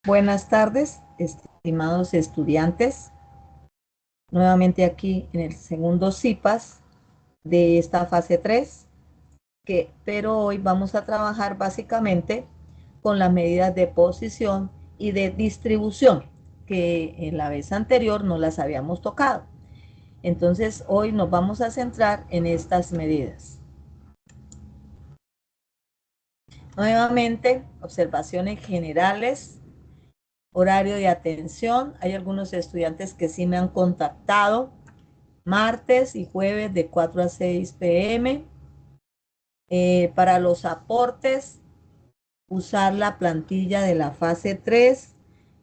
Buenas tardes, estimados estudiantes. Nuevamente aquí en el segundo CIPAS de esta fase 3, pero hoy vamos a trabajar básicamente con las medidas de posición y de distribución, que en la vez anterior no las habíamos tocado. Entonces, hoy nos vamos a centrar en estas medidas. Nuevamente, observaciones generales. Horario de atención. Hay algunos estudiantes que sí me han contactado. Martes y jueves de 4 a 6 p.m. Para los aportes, usar la plantilla de la fase 3.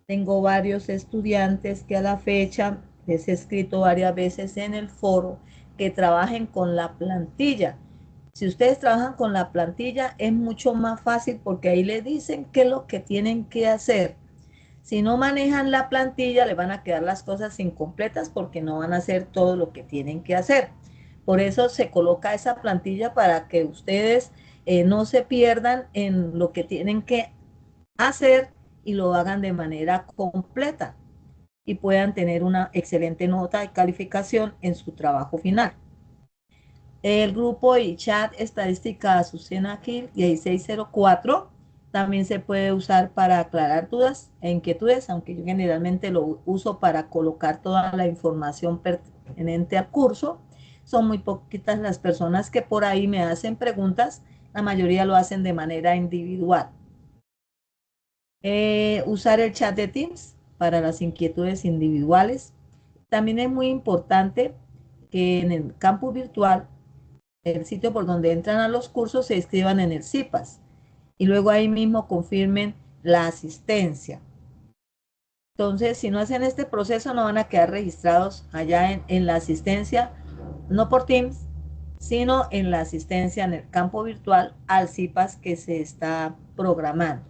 Tengo varios estudiantes que a la fecha les he escrito varias veces en el foro que trabajen con la plantilla. Si ustedes trabajan con la plantilla es mucho más fácil porque ahí les dicen qué es lo que tienen que hacer. Si no manejan la plantilla, le van a quedar las cosas incompletas porque no van a hacer todo lo que tienen que hacer. Por eso se coloca esa plantilla para que ustedes no se pierdan en lo que tienen que hacer y lo hagan de manera completa y puedan tener una excelente nota de calificación en su trabajo final. El grupo y chat estadística Azucena Gil 1604 también se puede usar para aclarar dudas e inquietudes, aunque yo generalmente lo uso para colocar toda la información pertinente al curso. Son muy poquitas las personas que por ahí me hacen preguntas, la mayoría lo hacen de manera individual. Usar el chat de Teams para las inquietudes individuales. También es muy importante que en el campus virtual el sitio por donde entran a los cursos se inscriban en el CIPAS y luego ahí mismo confirmen la asistencia. Entonces, si no hacen este proceso, no van a quedar registrados allá en la asistencia, no por Teams, sino en la asistencia en el campo virtual al CIPAS que se está programando.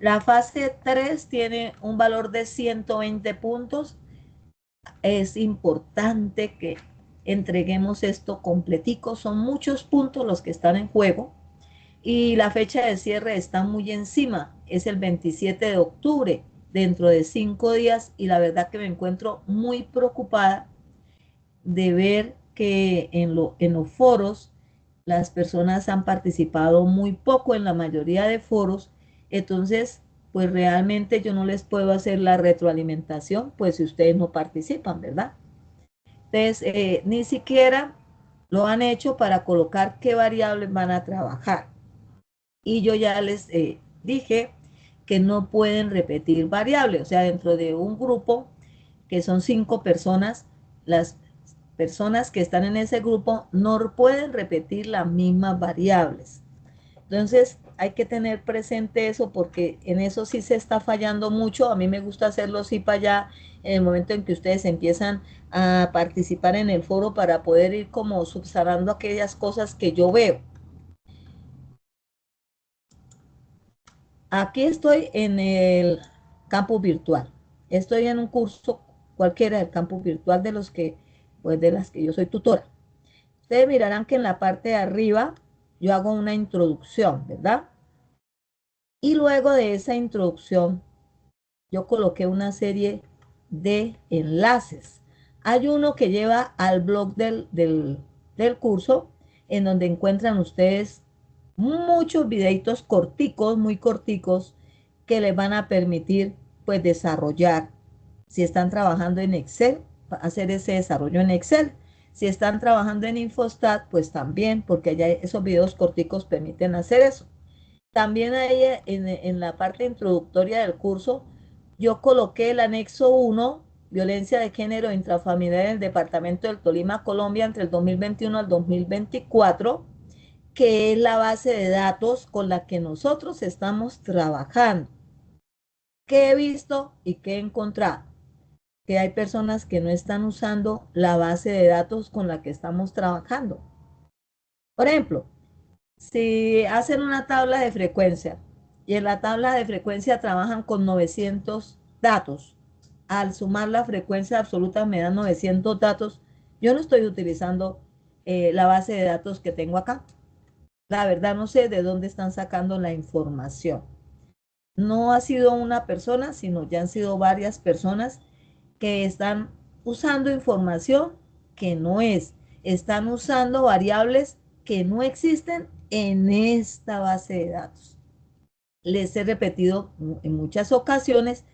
La fase 3 tiene un valor de 120 puntos. Es importante que entreguemos esto completico. Son muchos puntos los que están en juego y la fecha de cierre está muy encima. Es el 27 de octubre, dentro de 5 días, y la verdad que me encuentro muy preocupada de ver que en los foros las personas han participado muy poco en la mayoría de foros. Entonces, pues realmente yo no les puedo hacer la retroalimentación, pues si ustedes no participan, ¿verdad? Entonces, ni siquiera lo han hecho para colocar qué variables van a trabajar. Y yo ya les dije que no pueden repetir variables, o sea, dentro de un grupo que son 5 personas, las personas que están en ese grupo no pueden repetir las mismas variables. Entonces, hay que tener presente eso porque en eso sí se está fallando mucho. A mí me gusta hacerlo así para allá en el momento en que ustedes empiezan a participar en el foro para poder ir como subsanando aquellas cosas que yo veo. Aquí estoy en el campus virtual. Estoy en un curso cualquiera del campus virtual de los que, pues de las que yo soy tutora. Ustedes mirarán que en la parte de arriba yo hago una introducción, ¿verdad? Y luego de esa introducción yo coloqué una serie de enlaces. Hay uno que lleva al blog del curso, en donde encuentran ustedes muchos videitos corticos, muy corticos, que les van a permitir pues desarrollar. Si están trabajando en Excel, hacer ese desarrollo en Excel. Si están trabajando en Infostat, pues también, porque allá esos videos corticos permiten hacer eso. También ahí en la parte introductoria del curso, yo coloqué el anexo 1, violencia de género intrafamiliar en el departamento del Tolima, Colombia, entre el 2021 al 2024, que es la base de datos con la que nosotros estamos trabajando. ¿Qué he visto y qué he encontrado? Que hay personas que no están usando la base de datos con la que estamos trabajando. Por ejemplo, si hacen una tabla de frecuencia y en la tabla de frecuencia trabajan con 900 datos, al sumar la frecuencia absoluta me dan 900 datos, yo no estoy utilizando la base de datos que tengo acá. La verdad no sé de dónde están sacando la información. no ha sido una persona, sino ya han sido varias personas que están usando información que no es, están usando variables que no existen en esta base de datos. Les he repetido en muchas ocasiones,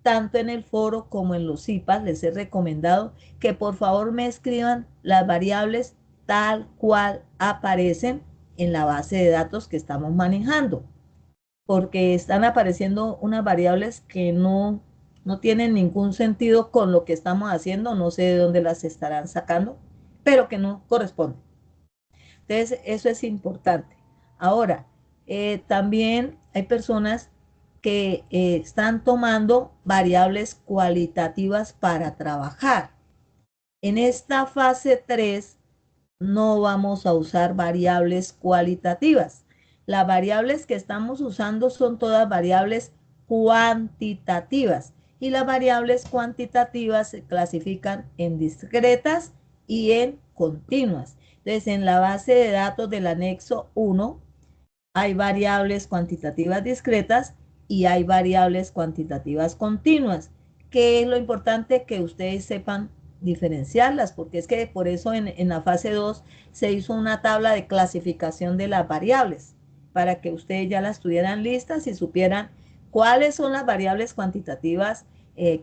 tanto en el foro como en los CIPAS, les he recomendado que por favor me escriban las variables tal cual aparecen en la base de datos que estamos manejando, porque están apareciendo unas variables que no tienen ningún sentido con lo que estamos haciendo, no sé de dónde las estarán sacando, pero que no corresponden. Entonces, eso es importante. Ahora, también hay personas que están tomando variables cualitativas para trabajar. En esta fase 3 no vamos a usar variables cualitativas. Las variables que estamos usando son todas variables cuantitativas y las variables cuantitativas se clasifican en discretas y en continuas. Entonces, en la base de datos del anexo 1 hay variables cuantitativas discretas y hay variables cuantitativas continuas, que es lo importante que ustedes sepan diferenciarlas, porque es que por eso en la fase 2 se hizo una tabla de clasificación de las variables, para que ustedes ya las tuvieran listas y supieran cuáles son las variables cuantitativas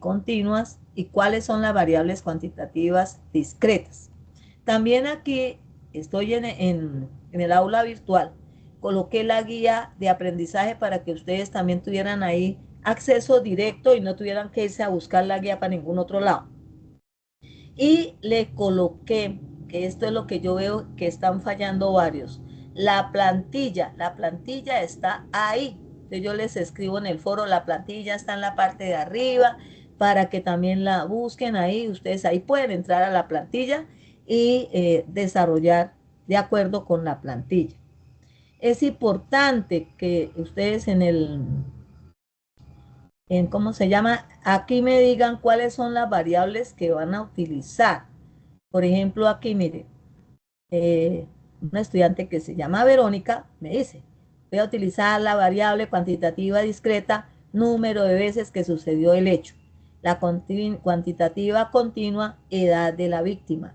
continuas y cuáles son las variables cuantitativas discretas. También aquí estoy en el aula virtual, coloqué la guía de aprendizaje para que ustedes también tuvieran ahí acceso directo y no tuvieran que irse a buscar la guía para ningún otro lado. Y le coloqué, que esto es lo que yo veo que están fallando varios, la plantilla está ahí. Entonces yo les escribo en el foro, la plantilla está en la parte de arriba, para que también la busquen ahí. Ustedes ahí pueden entrar a la plantilla y desarrollar de acuerdo con la plantilla. Es importante que ustedes ¿cómo se llama? Aquí me digan cuáles son las variables que van a utilizar. Por ejemplo, aquí mire, una estudiante que se llama Verónica me dice, voy a utilizar la variable cuantitativa discreta, número de veces que sucedió el hecho. La cuantitativa continua, edad de la víctima.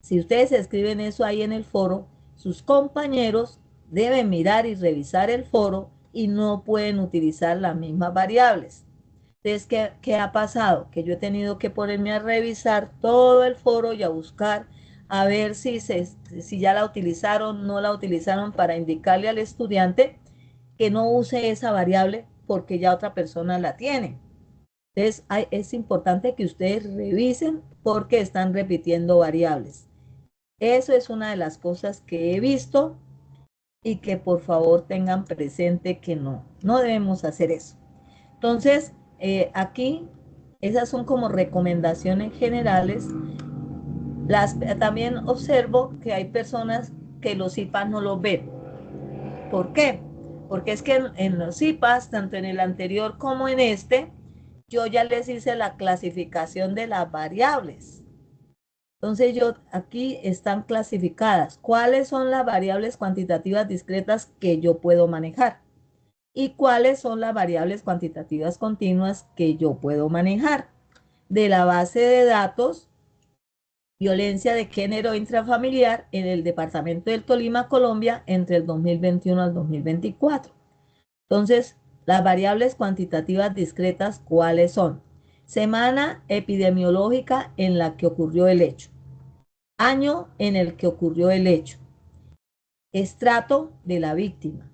Si ustedes escriben eso ahí en el foro, sus compañeros deben mirar y revisar el foro y no pueden utilizar las mismas variables. Entonces, ¿qué ha pasado? Que yo he tenido que ponerme a revisar todo el foro y a buscar a ver si ya la utilizaron, no la utilizaron, para indicarle al estudiante que no use esa variable porque ya otra persona la tiene. Entonces, es importante que ustedes revisen porque están repitiendo variables. Eso es una de las cosas que he visto y que por favor tengan presente que no debemos hacer eso. Entonces, aquí, esas son como recomendaciones generales. También observo que hay personas que los IPAs no los ven. ¿Por qué? Porque es que en los IPAs, tanto en el anterior como en este, yo ya les hice la clasificación de las variables. Entonces, aquí están clasificadas. ¿Cuáles son las variables cuantitativas discretas que yo puedo manejar? ¿Y cuáles son las variables cuantitativas continuas que yo puedo manejar? De la base de datos, violencia de género intrafamiliar en el departamento del Tolima, Colombia, entre el 2021 al 2024. Entonces, las variables cuantitativas discretas, ¿cuáles son? Semana epidemiológica en la que ocurrió el hecho. Año en el que ocurrió el hecho. Estrato de la víctima.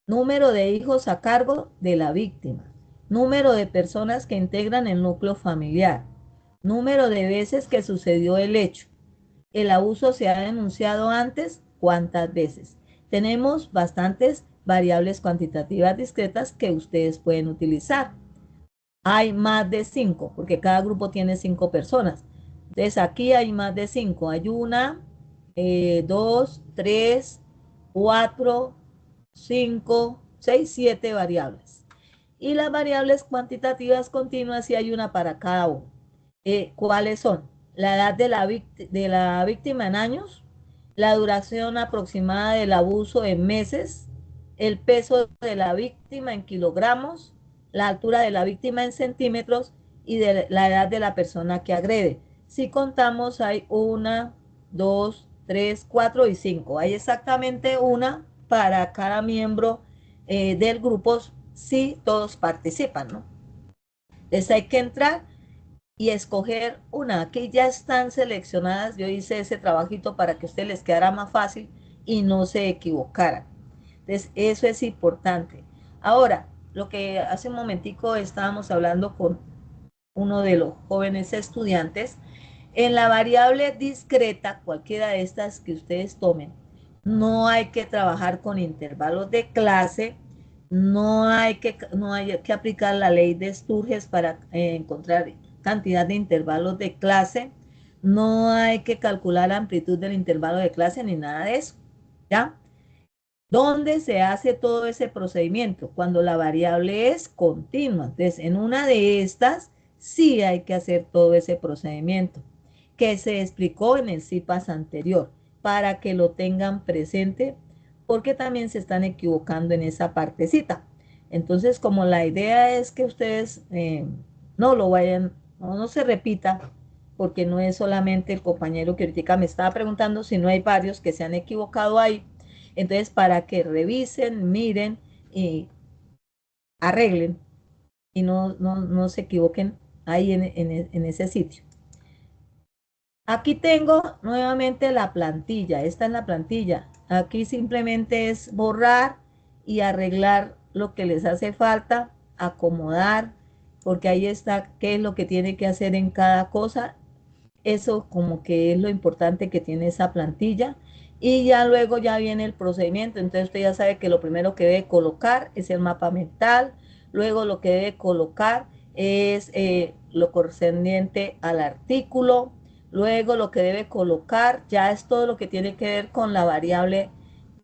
Número de hijos a cargo de la víctima. Número de personas que integran el núcleo familiar. Número de veces que sucedió el hecho. El abuso se ha denunciado antes, ¿cuántas veces? Tenemos bastantes variables cuantitativas discretas que ustedes pueden utilizar. Hay más de 5, porque cada grupo tiene 5 personas. Entonces aquí hay más de 5. Hay 1, 2, 3, 4, 5, 6, 7 variables. Y las variables cuantitativas continuas, sí hay una para cada uno. ¿Cuáles son? La edad de la víctima en años, la duración aproximada del abuso en meses, el peso de la víctima en kilogramos, la altura de la víctima en centímetros y de la edad de la persona que agrede. Si contamos, hay 1, 2, 3, 4 y 5. Hay exactamente una para cada miembro del grupo si todos participan, ¿no? Entonces hay que entrar y escoger una. Aquí ya están seleccionadas. Yo hice ese trabajito para que a ustedes les quedara más fácil y no se equivocaran. Entonces, eso es importante. Ahora, lo que hace un momentico estábamos hablando con uno de los jóvenes estudiantes, en la variable discreta, cualquiera de estas que ustedes tomen, no hay que trabajar con intervalos de clase, no hay que aplicar la ley de Sturges para encontrar cantidad de intervalos de clase, no hay que calcular la amplitud del intervalo de clase ni nada de eso, ¿ya? ¿Dónde se hace todo ese procedimiento? Cuando la variable es continua. Entonces, en una de estas sí hay que hacer todo ese procedimiento que se explicó en el CIPAS anterior para que lo tengan presente porque también se están equivocando en esa partecita. Entonces, como la idea es que ustedes no lo vayan, no se repita, porque no es solamente el compañero que ahorita me estaba preguntando, sino hay varios que se han equivocado ahí. Entonces, para que revisen, miren y arreglen y no se equivoquen ahí en ese sitio. Aquí tengo nuevamente la plantilla. Esta es la plantilla. Aquí simplemente es borrar y arreglar lo que les hace falta, acomodar, porque ahí está qué es lo que tiene que hacer en cada cosa. Eso como que es lo importante que tiene esa plantilla. Y ya luego ya viene el procedimiento. Entonces usted ya sabe que lo primero que debe colocar es el mapa mental. Luego lo que debe colocar es lo correspondiente al artículo. Luego lo que debe colocar ya es todo lo que tiene que ver con la variable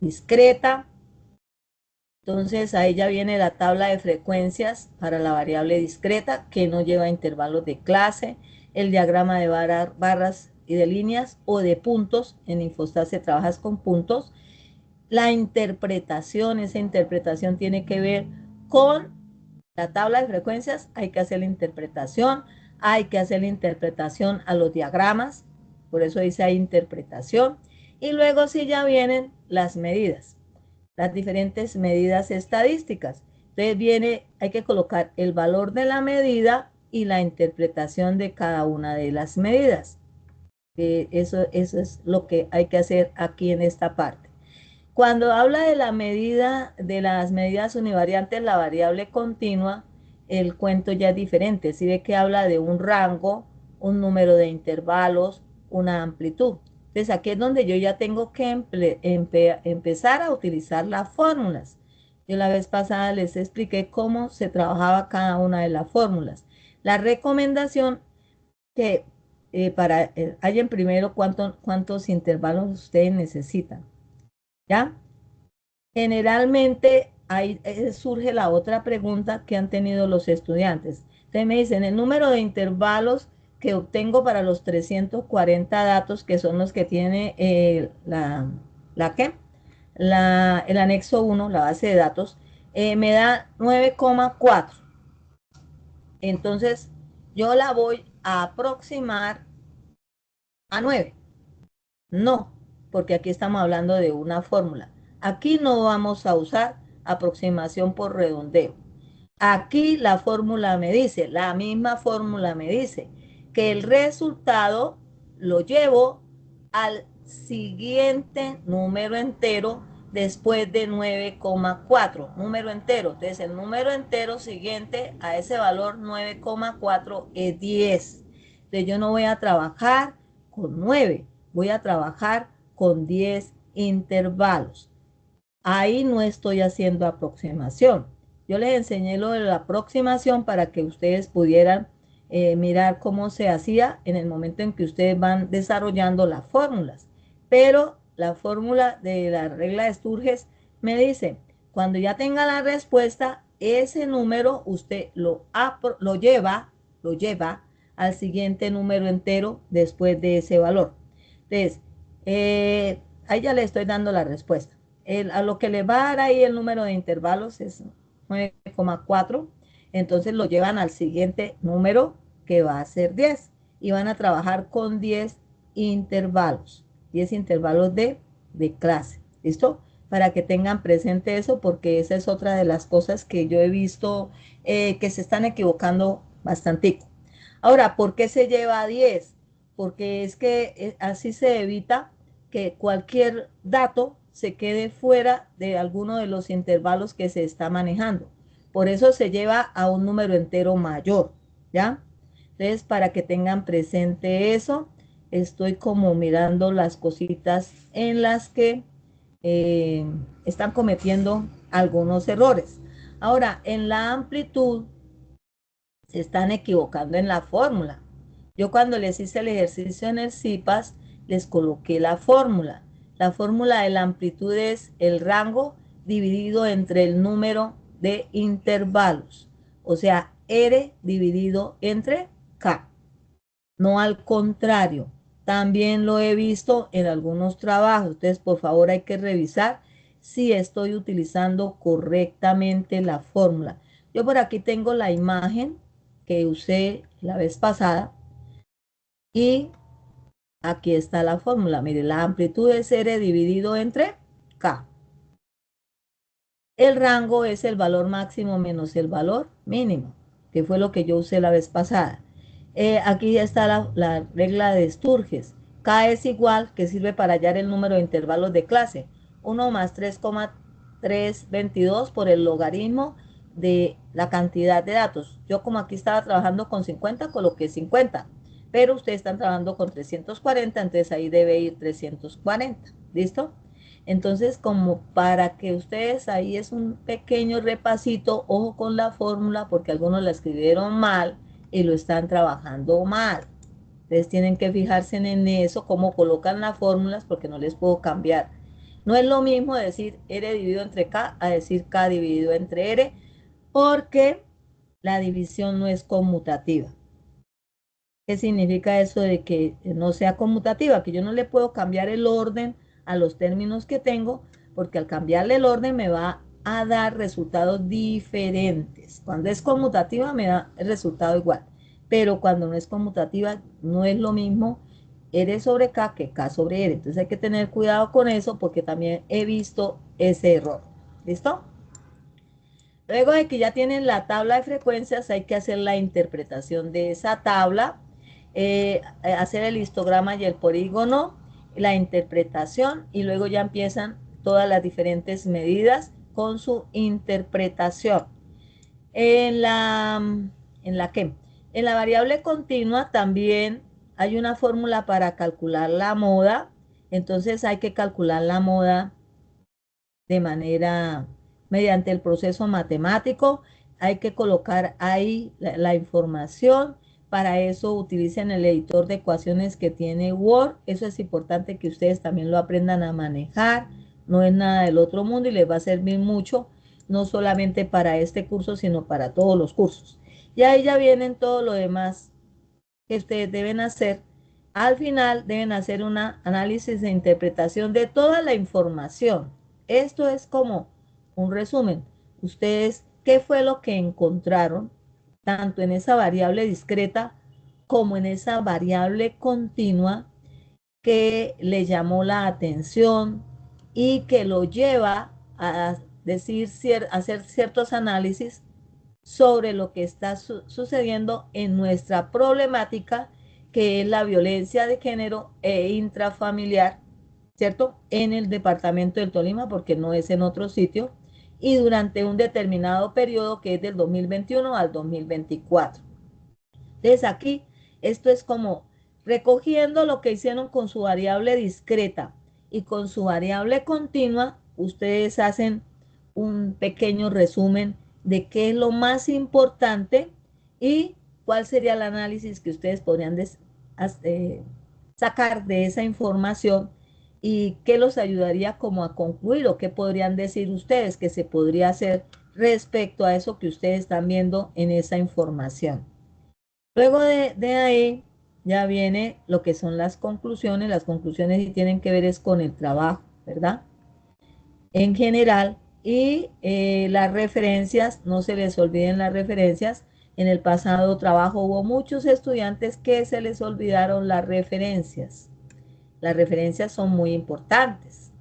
discreta. Entonces ahí ya viene la tabla de frecuencias para la variable discreta que no lleva intervalos de clase, el diagrama de barras y de líneas o de puntos. En Infostat se trabaja con puntos. La interpretación, esa interpretación tiene que ver con la tabla de frecuencias, hay que hacer la interpretación, hay que hacer la interpretación a los diagramas, por eso dice ahí interpretación. Y luego sí ya vienen las medidas, las diferentes medidas estadísticas. Entonces viene, hay que colocar el valor de la medida y la interpretación de cada una de las medidas. Eso es lo que hay que hacer aquí en esta parte. Cuando habla de la medida, de las medidas univariantes, la variable continua, el cuento ya es diferente. Si ve que habla de un rango, un número de intervalos, una amplitud. Entonces aquí es donde yo ya tengo que empezar a utilizar las fórmulas. Yo la vez pasada les expliqué cómo se trabajaba cada una de las fórmulas. La recomendación que hallen primero cuántos intervalos ustedes necesitan. ¿Ya? Generalmente ahí surge la otra pregunta que han tenido los estudiantes. Entonces me dicen, el número de intervalos que obtengo para los 340 datos, que son los que tiene ¿qué? El anexo 1, la base de datos, me da 9,4. Entonces, yo la voy a aproximar a 9. No, porque aquí estamos hablando de una fórmula. Aquí no vamos a usar aproximación por redondeo. Aquí la fórmula me dice, la misma fórmula me dice que el resultado lo llevo al siguiente número entero después de 9,4, número entero. Entonces el número entero siguiente a ese valor 9,4 es 10. Entonces yo no voy a trabajar con 9, voy a trabajar con 10 intervalos. Ahí no estoy haciendo aproximación. Yo les enseñé lo de la aproximación para que ustedes pudieran mirar cómo se hacía en el momento en que ustedes van desarrollando las fórmulas. Pero la fórmula de la regla de Sturges me dice, cuando ya tenga la respuesta, ese número usted lo lleva al siguiente número entero después de ese valor. Entonces, ahí ya le estoy dando la respuesta. A lo que le va a dar ahí el número de intervalos es 9,4. entonces lo llevan al siguiente número que va a ser 10 y van a trabajar con 10 intervalos, 10 intervalos de clase, ¿listo? Para que tengan presente eso, porque esa es otra de las cosas que yo he visto que se están equivocando bastante. Ahora, ¿por qué se lleva a 10? Porque es que así se evita que cualquier dato se quede fuera de alguno de los intervalos que se está manejando. Por eso se lleva a un número entero mayor, ¿ya? Entonces, para que tengan presente eso, estoy como mirando las cositas en las que eh, están cometiendo algunos errores. Ahora, en la amplitud se están equivocando en la fórmula. Yo cuando les hice el ejercicio en el CIPAS, les coloqué la fórmula. La fórmula de la amplitud es el rango dividido entre el número de intervalos. O sea, R dividido entre K. No al contrario. También lo he visto en algunos trabajos. Entonces, por favor, hay que revisar si estoy utilizando correctamente la fórmula. Yo por aquí tengo la imagen que usé la vez pasada y aquí está la fórmula. Mire, la amplitud es R dividido entre K. El rango es el valor máximo menos el valor mínimo, que fue lo que yo usé la vez pasada. Aquí ya está la regla de Sturges. K es igual, que sirve para hallar el número de intervalos de clase. 1 más 3,322 por el logaritmo de la cantidad de datos. Yo como aquí estaba trabajando con 50, coloqué 50. Pero ustedes están trabajando con 340, entonces ahí debe ir 340. ¿Listo? Entonces, como para que ustedes, ahí es un pequeño repasito, ojo con la fórmula, porque algunos la escribieron mal y lo están trabajando mal. Ustedes tienen que fijarse en eso, cómo colocan las fórmulas, porque no les puedo cambiar. No es lo mismo decir R dividido entre K a decir K dividido entre R, porque la división no es conmutativa. ¿Qué significa eso de que no sea conmutativa? Que yo no le puedo cambiar el orden a los términos que tengo, porque al cambiarle el orden me va a dar resultados diferentes. Cuando es conmutativa me da el resultado igual, pero cuando no es conmutativa no es lo mismo R sobre K que K sobre R. Entonces hay que tener cuidado con eso porque también he visto ese error. ¿Listo? Luego de que ya tienen la tabla de frecuencias, hay que hacer la interpretación de esa tabla, hacer el histograma y el polígono, la interpretación, y luego ya empiezan todas las diferentes medidas con su interpretación. En la, ¿qué? En la variable continua también hay una fórmula para calcular la moda, entonces hay que calcular la moda de manera, mediante el proceso matemático. Hay que colocar ahí la información. Para eso utilicen el editor de ecuaciones que tiene Word. Eso es importante que ustedes también lo aprendan a manejar. No es nada del otro mundo y les va a servir mucho, no solamente para este curso, sino para todos los cursos. Y ahí ya vienen todo lo demás que ustedes deben hacer. Al final deben hacer un análisis e interpretación de toda la información. Esto es como un resumen. Ustedes, ¿qué fue lo que encontraron tanto en esa variable discreta como en esa variable continua que le llamó la atención y que lo lleva a decir, hacer ciertos análisis sobre lo que está sucediendo en nuestra problemática, que es la violencia de género e intrafamiliar, ¿cierto? En el departamento del Tolima, porque no es en otro sitio, y durante un determinado periodo que es del 2021 al 2024. Entonces aquí, esto es como recogiendo lo que hicieron con su variable discreta y con su variable continua, ustedes hacen un pequeño resumen de qué es lo más importante y cuál sería el análisis que ustedes podrían sacar de esa información y qué los ayudaría como a concluir o qué podrían decir ustedes que se podría hacer respecto a eso que ustedes están viendo en esa información. Luego de ahí ya viene lo que son las conclusiones. Las conclusiones sí tienen que ver es con el trabajo, ¿verdad? En general, Y las referencias, no se les olviden las referencias. En el pasado trabajo hubo muchos estudiantes que se les olvidaron las referencias. Las referencias son muy importantes.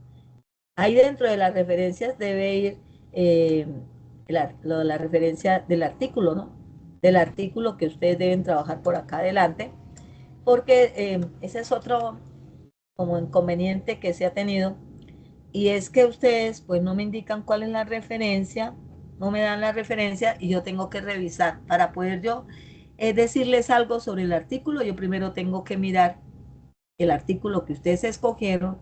Ahí dentro de las referencias debe ir la referencia del artículo, ¿no? Del artículo que ustedes deben trabajar por acá adelante, porque ese es otro como inconveniente que se ha tenido, y es que ustedes pues no me indican cuál es la referencia, no me dan la referencia y yo tengo que revisar para poder yo decirles algo sobre el artículo. Yo primero tengo que mirar el artículo que ustedes escogieron,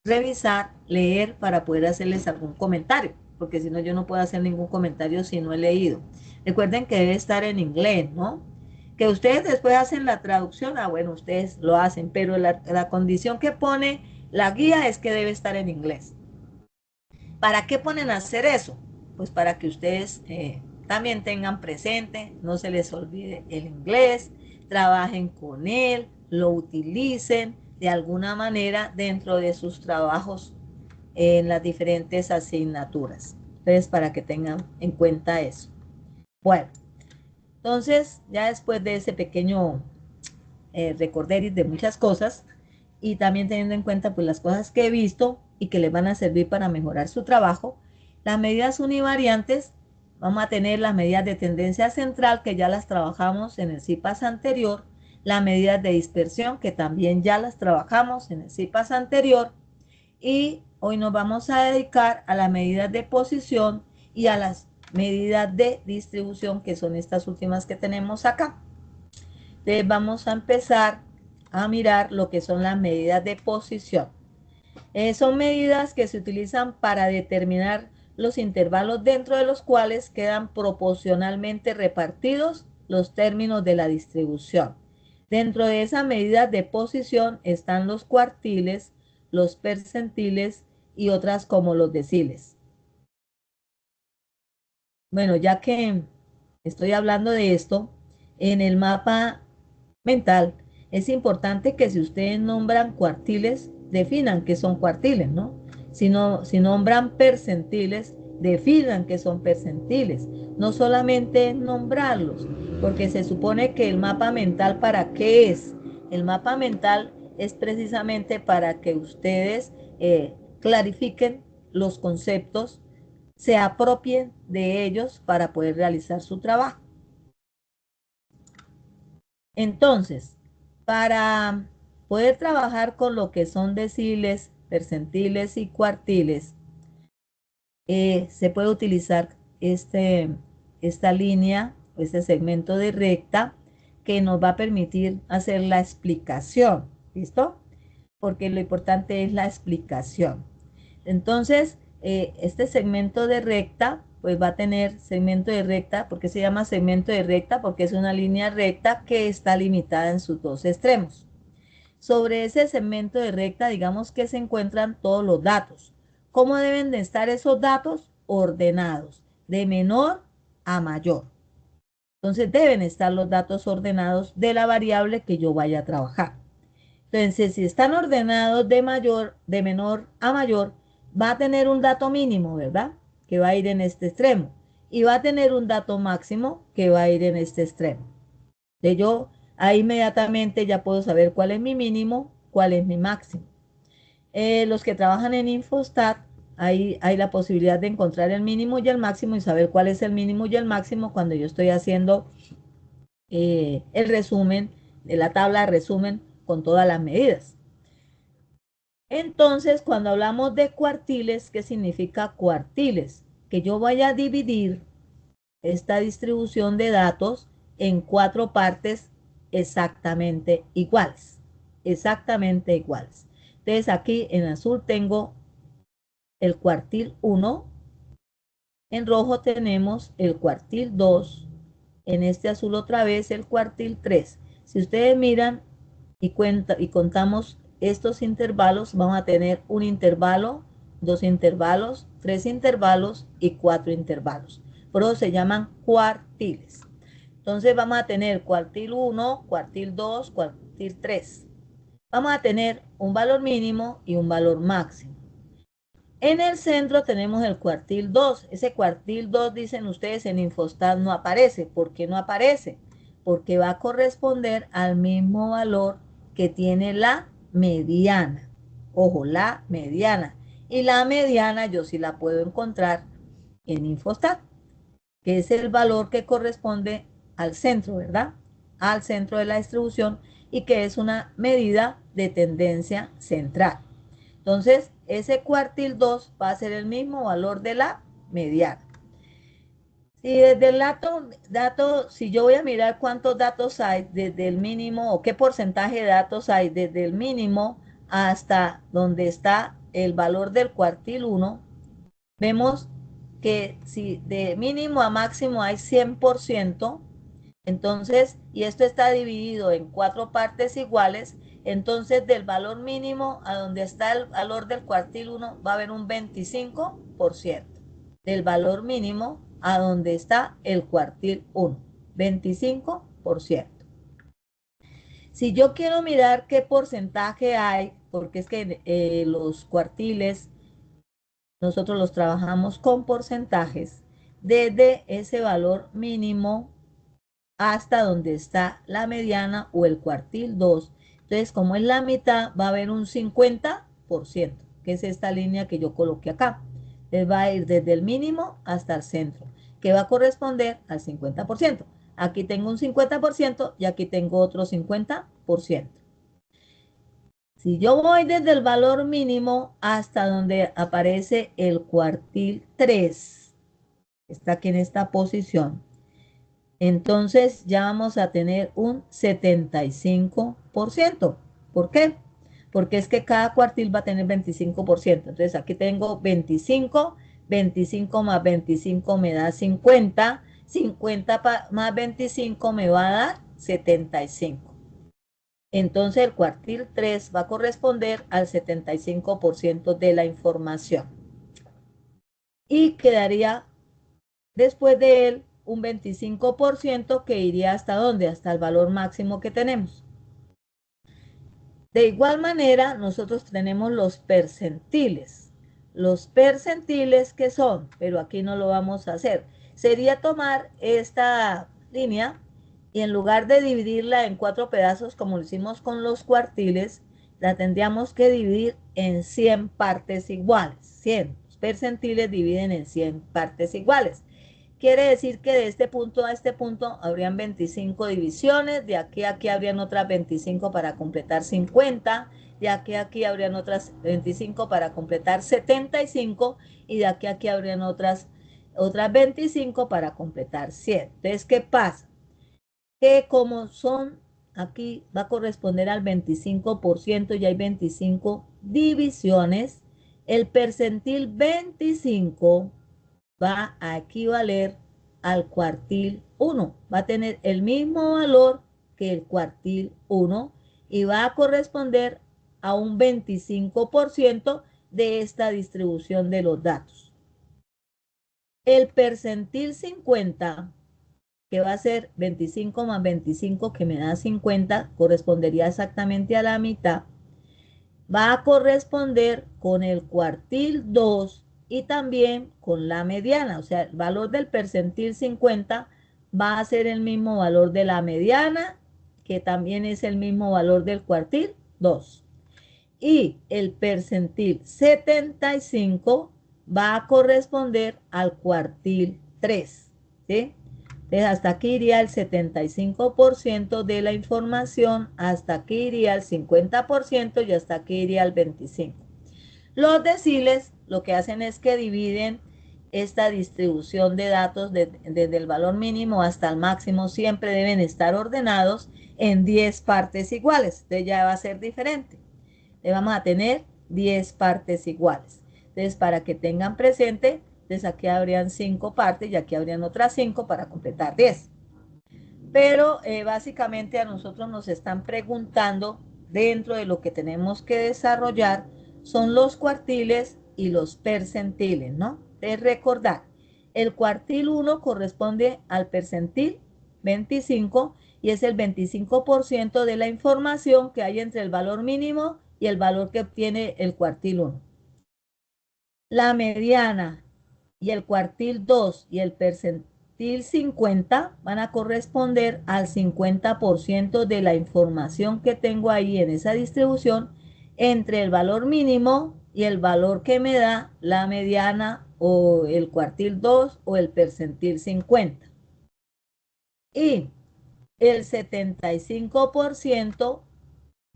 revisar, leer para poder hacerles algún comentario, porque si no yo no puedo hacer ningún comentario si no he leído. Recuerden que debe estar en inglés, ¿no? Que ustedes después hacen la traducción, bueno, ustedes lo hacen, pero la condición que pone la guía es que debe estar en inglés. ¿Para qué ponen a hacer eso? Pues para que ustedes también tengan presente, no se les olvide el inglés, trabajen con él, lo utilicen de alguna manera dentro de sus trabajos en las diferentes asignaturas. Entonces, para que tengan en cuenta eso. Bueno, entonces, ya después de ese pequeño recorderis de muchas cosas, y también teniendo en cuenta pues las cosas que he visto y que les van a servir para mejorar su trabajo, las medidas univariantes, vamos a tener las medidas de tendencia central que ya las trabajamos en el CIPAS anterior, las medidas de dispersión que también ya las trabajamos en el CIPAS anterior, y hoy nos vamos a dedicar a las medidas de posición y a las medidas de distribución, que son estas últimas que tenemos acá. Entonces vamos a empezar a mirar lo que son las medidas de posición. Son medidas que se utilizan para determinar los intervalos dentro de los cuales quedan proporcionalmente repartidos los términos de la distribución. Dentro de esas medidas de posición están los cuartiles, los percentiles y otras como los deciles. Bueno, ya que estoy hablando de esto, en el mapa mental, es importante que si ustedes nombran cuartiles, definan qué son cuartiles, ¿no? Si nombran percentiles, definan qué son percentiles. No solamente nombrarlos, porque se supone que el mapa mental, ¿para qué es? El mapa mental es precisamente para que ustedes clarifiquen los conceptos, se apropien de ellos para poder realizar su trabajo. Entonces, para poder trabajar con lo que son deciles, percentiles y cuartiles, se puede utilizar esta línea, este segmento de recta que nos va a permitir hacer la explicación. ¿Listo? Porque lo importante es la explicación. Entonces, este segmento de recta, pues va a tener segmento de recta. ¿Por qué se llama segmento de recta? Porque es una línea recta que está limitada en sus dos extremos. Sobre ese segmento de recta, digamos que se encuentran todos los datos. ¿Cómo deben de estar esos datos? Ordenados, de menor a mayor. Entonces deben estar los datos ordenados de la variable que yo vaya a trabajar. Entonces, si están ordenados de menor a mayor, va a tener un dato mínimo, ¿verdad? Que va a ir en este extremo. Y va a tener un dato máximo que va a ir en este extremo. De yo ahí inmediatamente ya puedo saber cuál es mi mínimo, cuál es mi máximo. Los que trabajan en Infostat, ahí hay la posibilidad de encontrar el mínimo y el máximo y saber cuál es el mínimo y el máximo cuando yo estoy haciendo el resumen de la tabla de resumen con todas las medidas. Entonces, cuando hablamos de cuartiles, ¿qué significa cuartiles? Que yo vaya a dividir esta distribución de datos en 4 partes exactamente iguales. Exactamente iguales. Entonces, aquí en azul tengo el cuartil 1, en rojo tenemos el cuartil 2, en este azul otra vez el cuartil 3. Si ustedes miran y contamos estos intervalos, vamos a tener un intervalo, 2 intervalos, 3 intervalos y 4 intervalos. Por eso se llaman cuartiles. Entonces vamos a tener cuartil 1, cuartil 2, cuartil 3. Vamos a tener un valor mínimo y un valor máximo. En el centro tenemos el cuartil 2. Ese cuartil 2, dicen ustedes, en Infostat no aparece. ¿Por qué no aparece? Porque va a corresponder al mismo valor que tiene la mediana. Ojo, la mediana. Y la mediana yo sí la puedo encontrar en Infostat, que es el valor que corresponde al centro, ¿verdad? Al centro de la distribución y que es una medida de tendencia central. Entonces, ese cuartil 2 va a ser el mismo valor de la mediana. Si desde el dato, si yo voy a mirar cuántos datos hay desde el mínimo o qué porcentaje de datos hay desde el mínimo hasta donde está el valor del cuartil 1, vemos que si de mínimo a máximo hay 100%, entonces, y esto está dividido en 4 partes iguales, entonces del valor mínimo a donde está el valor del cuartil 1 va a haber un 25% del valor mínimo a donde está el cuartil 1, 25%. Si yo quiero mirar qué porcentaje hay, porque es que los cuartiles nosotros los trabajamos con porcentajes, desde ese valor mínimo hasta donde está la mediana o el cuartil 2. Entonces, como es la mitad, va a haber un 50%, que es esta línea que yo coloqué acá. Entonces, va a ir desde el mínimo hasta el centro, que va a corresponder al 50%. Aquí tengo un 50% y aquí tengo otro 50%. Si yo voy desde el valor mínimo hasta donde aparece el cuartil 3, está aquí en esta posición, entonces ya vamos a tener un 75%. ¿Por qué? Porque es que cada cuartil va a tener 25%. Entonces aquí tengo 25, 25 más 25 me da 50, 50 más 25 me va a dar 75. Entonces el cuartil 3 va a corresponder al 75% de la información. Y quedaría después de él un 25% que iría hasta dónde, hasta el valor máximo que tenemos. De igual manera, nosotros tenemos los percentiles. Los percentiles, ¿qué son? Pero aquí no lo vamos a hacer. Sería tomar esta línea y en lugar de dividirla en 4 pedazos como lo hicimos con los cuartiles, la tendríamos que dividir en 100 partes iguales. 100. Los percentiles dividen en 100 partes iguales. Quiere decir que de este punto a este punto habrían 25 divisiones, de aquí a aquí habrían otras 25 para completar 50, de aquí a aquí habrían otras 25 para completar 75 y de aquí a aquí habrían otras 25 para completar 100. Entonces, ¿qué pasa? Que como son, aquí va a corresponder al 25% y hay 25 divisiones, el percentil 25 va a equivaler al cuartil 1. Va a tener el mismo valor que el cuartil 1 y va a corresponder a un 25% de esta distribución de los datos. El percentil 50, que va a ser 25 más 25, que me da 50, correspondería exactamente a la mitad, va a corresponder con el cuartil 2 y también con la mediana. O sea, el valor del percentil 50 va a ser el mismo valor de la mediana, que también es el mismo valor del cuartil 2. Y el percentil 75 va a corresponder al cuartil 3. ¿Sí? Entonces, hasta aquí iría el 75% de la información, hasta aquí iría el 50% y hasta aquí iría el 25%. Los deciles lo que hacen es que dividen esta distribución de datos desde el valor mínimo hasta el máximo, siempre deben estar ordenados en 10 partes iguales. Entonces ya va a ser diferente. Le vamos a tener 10 partes iguales. Entonces, para que tengan presente, entonces aquí habrían 5 partes y aquí habrían otras 5 para completar 10. Pero básicamente a nosotros nos están preguntando, dentro de lo que tenemos que desarrollar, son los cuartiles y los percentiles, ¿no? De recordar, el cuartil 1 corresponde al percentil 25 y es el 25% de la información que hay entre el valor mínimo y el valor que obtiene el cuartil 1. la mediana y el cuartil 2 y el percentil 50 van a corresponder al 50% de la información que tengo ahí en esa distribución entre el valor mínimo y el valor que me da la mediana o el cuartil 2 o el percentil 50. Y el 75%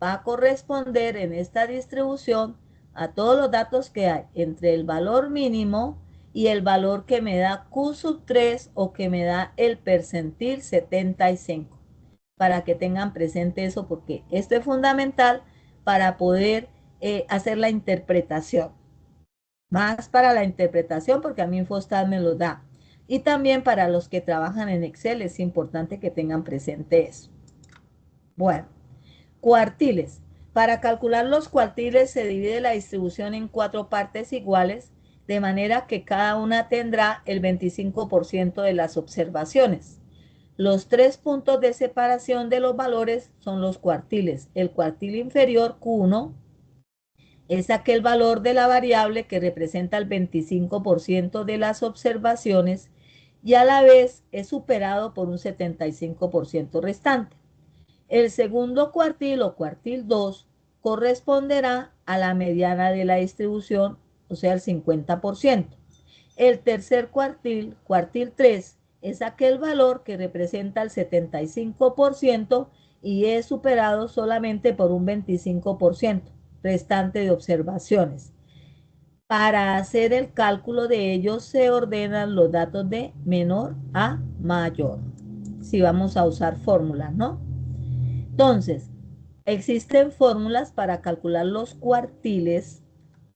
va a corresponder en esta distribución a todos los datos que hay entre el valor mínimo y el valor que me da Q sub 3 o que me da el percentil 75. Para que tengan presente eso, porque esto es fundamental para poder hacer la interpretación. Más para la interpretación, porque a mí Infostat me lo da. Y también para los que trabajan en Excel es importante que tengan presente eso. Bueno, cuartiles. Para calcular los cuartiles se divide la distribución en 4 partes iguales, de manera que cada una tendrá el 25% de las observaciones. Los 3 puntos de separación de los valores son los cuartiles. El cuartil inferior, Q1, es aquel valor de la variable que representa el 25% de las observaciones y a la vez es superado por un 75% restante. El segundo cuartil o cuartil 2 corresponderá a la mediana de la distribución, o sea, el 50%. El tercer cuartil, cuartil 3, es aquel valor que representa el 75% y es superado solamente por un 25% restante de observaciones. Para hacer el cálculo de ellos se ordenan los datos de menor a mayor. Si vamos a usar fórmulas, ¿no? Entonces, existen fórmulas para calcular los cuartiles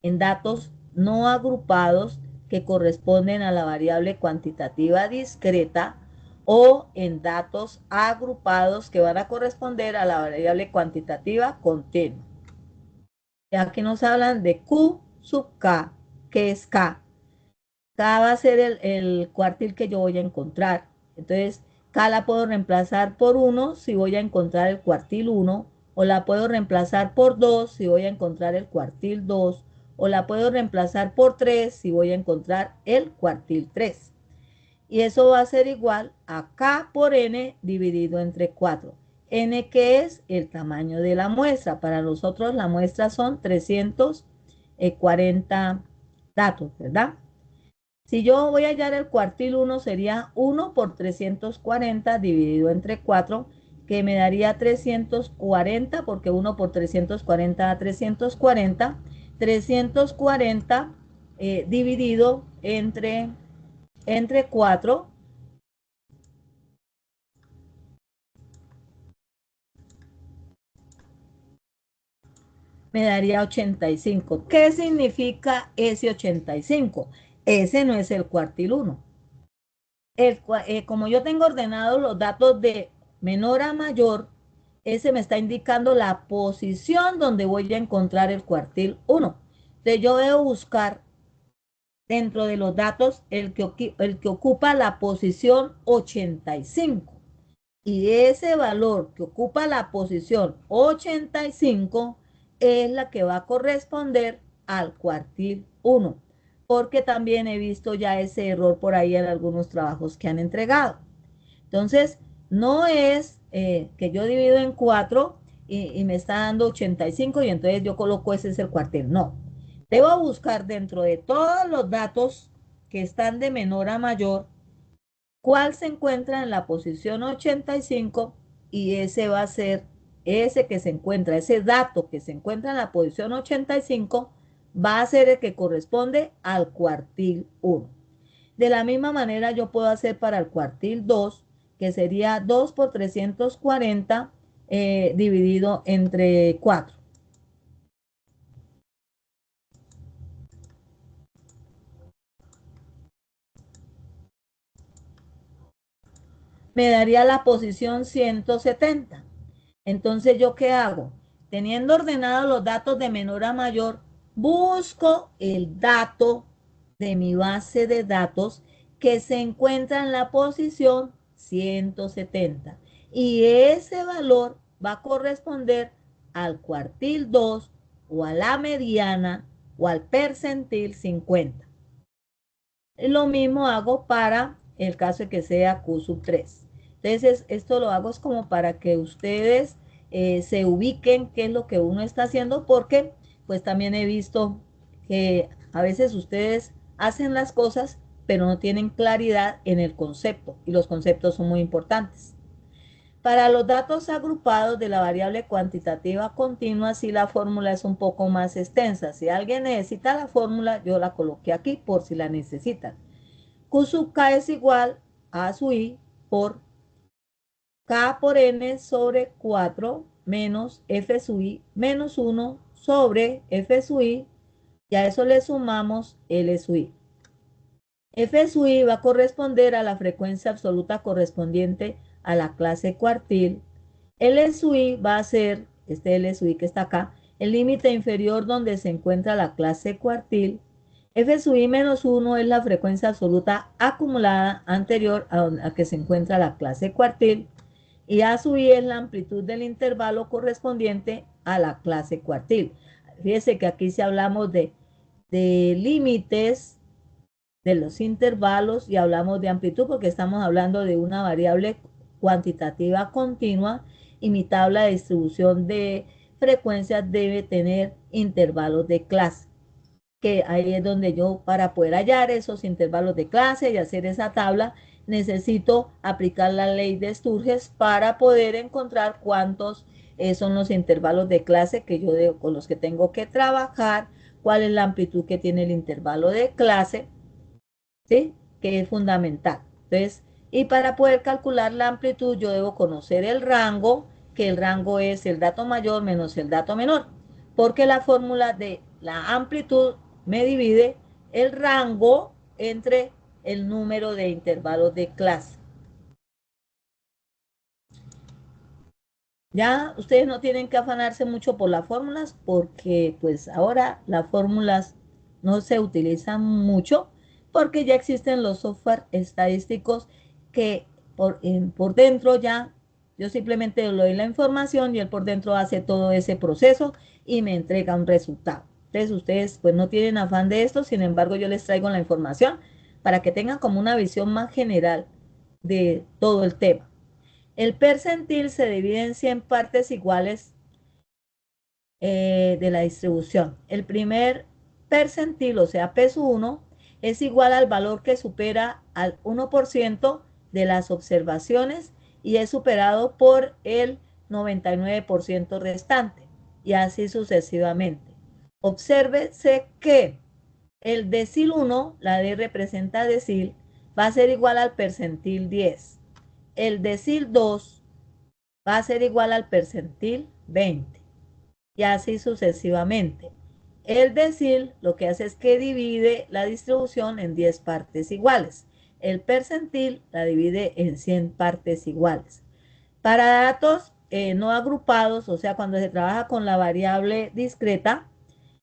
en datos no agrupados que corresponden a la variable cuantitativa discreta o en datos agrupados que van a corresponder a la variable cuantitativa continua. Aquí nos hablan de Q sub K, que es K. K va a ser el cuartil que yo voy a encontrar. Entonces, K la puedo reemplazar por 1 si voy a encontrar el cuartil 1, o la puedo reemplazar por 2 si voy a encontrar el cuartil 2, o la puedo reemplazar por 3 si voy a encontrar el cuartil 3. Y eso va a ser igual a K por N dividido entre 4. N, que es el tamaño de la muestra. Para nosotros la muestra son 340 datos, ¿verdad? Si yo voy a hallar el cuartil 1, sería 1 por 340 dividido entre 4, que me daría 340, porque 1 por 340 da 340. 340 dividido entre 4 me daría 85. ¿Qué significa ese 85? Ese no es el cuartil 1. Como yo tengo ordenados los datos de menor a mayor, ese me está indicando la posición donde voy a encontrar el cuartil 1. Entonces yo debo buscar dentro de los datos el que ocupa la posición 85. Y ese valor que ocupa la posición 85 es la que va a corresponder al cuartil 1, porque también he visto ya ese error por ahí en algunos trabajos que han entregado. Entonces, no es que yo divido en 4 y me está dando 85 y entonces yo coloco ese es el cuartil. No, debo buscar dentro de todos los datos que están de menor a mayor cuál se encuentra en la posición 85 y ese va a ser ese que se encuentra, ese dato que se encuentra en la posición 85 va a ser el que corresponde al cuartil 1. De la misma manera yo puedo hacer para el cuartil 2, que sería 2 por 340 dividido entre 4. Me daría la posición 170. Entonces, ¿yo qué hago? Teniendo ordenados los datos de menor a mayor, busco el dato de mi base de datos que se encuentra en la posición 170. Y ese valor va a corresponder al cuartil 2 o a la mediana o al percentil 50. Lo mismo hago para el caso de que sea Q sub 3. Entonces, esto lo hago es como para que ustedes se ubiquen qué es lo que uno está haciendo, porque pues también he visto que a veces ustedes hacen las cosas, pero no tienen claridad en el concepto, y los conceptos son muy importantes. Para los datos agrupados de la variable cuantitativa continua, sí la fórmula es un poco más extensa. Si alguien necesita la fórmula, yo la coloqué aquí por si la necesitan. Q sub k es igual a sub i por k por n sobre 4 menos f sub i menos 1 sobre f sub i, y a eso le sumamos L sub i. F sub i va a corresponder a la frecuencia absoluta correspondiente a la clase cuartil. L sub i va a ser, este L sub i que está acá, el límite inferior donde se encuentra la clase cuartil. F sub i menos 1 es la frecuencia absoluta acumulada anterior a que se encuentra la clase cuartil. Y A sub i es la amplitud del intervalo correspondiente a la clase cuartil. Fíjense que aquí sí hablamos de límites de los intervalos y hablamos de amplitud porque estamos hablando de una variable cuantitativa continua, y mi tabla de distribución de frecuencias debe tener intervalos de clase, que ahí es donde yo, para poder hallar esos intervalos de clase y hacer esa tabla, necesito aplicar la ley de Sturges para poder encontrar cuántos son los intervalos de clase que yo con los que tengo que trabajar, cuál es la amplitud que tiene el intervalo de clase, ¿sí? Que es fundamental. Entonces, y para poder calcular la amplitud, yo debo conocer el rango, que el rango es el dato mayor menos el dato menor, porque la fórmula de la amplitud me divide el rango entre el número de intervalos de clase. Ya ustedes no tienen que afanarse mucho por las fórmulas, porque pues ahora las fórmulas no se utilizan mucho, porque ya existen los software estadísticos que por dentro ya yo simplemente le doy la información y él por dentro hace todo ese proceso y me entrega un resultado. Entonces ustedes pues no tienen afán de esto, sin embargo yo les traigo la información para que tengan como una visión más general de todo el tema. El percentil se divide en 100 partes iguales de la distribución. El primer percentil, o sea, P1, es igual al valor que supera al 1% de las observaciones y es superado por el 99% restante, y así sucesivamente. Obsérvese que el decil 1, la D representa decil, va a ser igual al percentil 10. El decil 2 va a ser igual al percentil 20, y así sucesivamente. El decil lo que hace es que divide la distribución en 10 partes iguales. El percentil la divide en 100 partes iguales. Para datos no agrupados, o sea, cuando se trabaja con la variable discreta,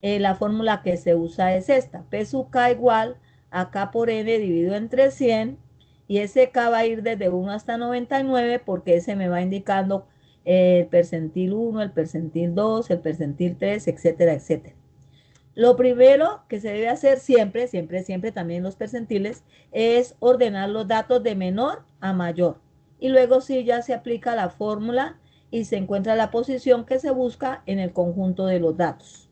la fórmula que se usa es esta: P sub k igual a k por n dividido entre 100, y ese k va a ir desde 1 hasta 99 porque ese me va indicando el percentil 1, el percentil 2, el percentil 3, etcétera, etcétera. Lo primero que se debe hacer siempre, siempre, siempre, también los percentiles, es ordenar los datos de menor a mayor. Y luego sí ya se aplica la fórmula y se encuentra la posición que se busca en el conjunto de los datos.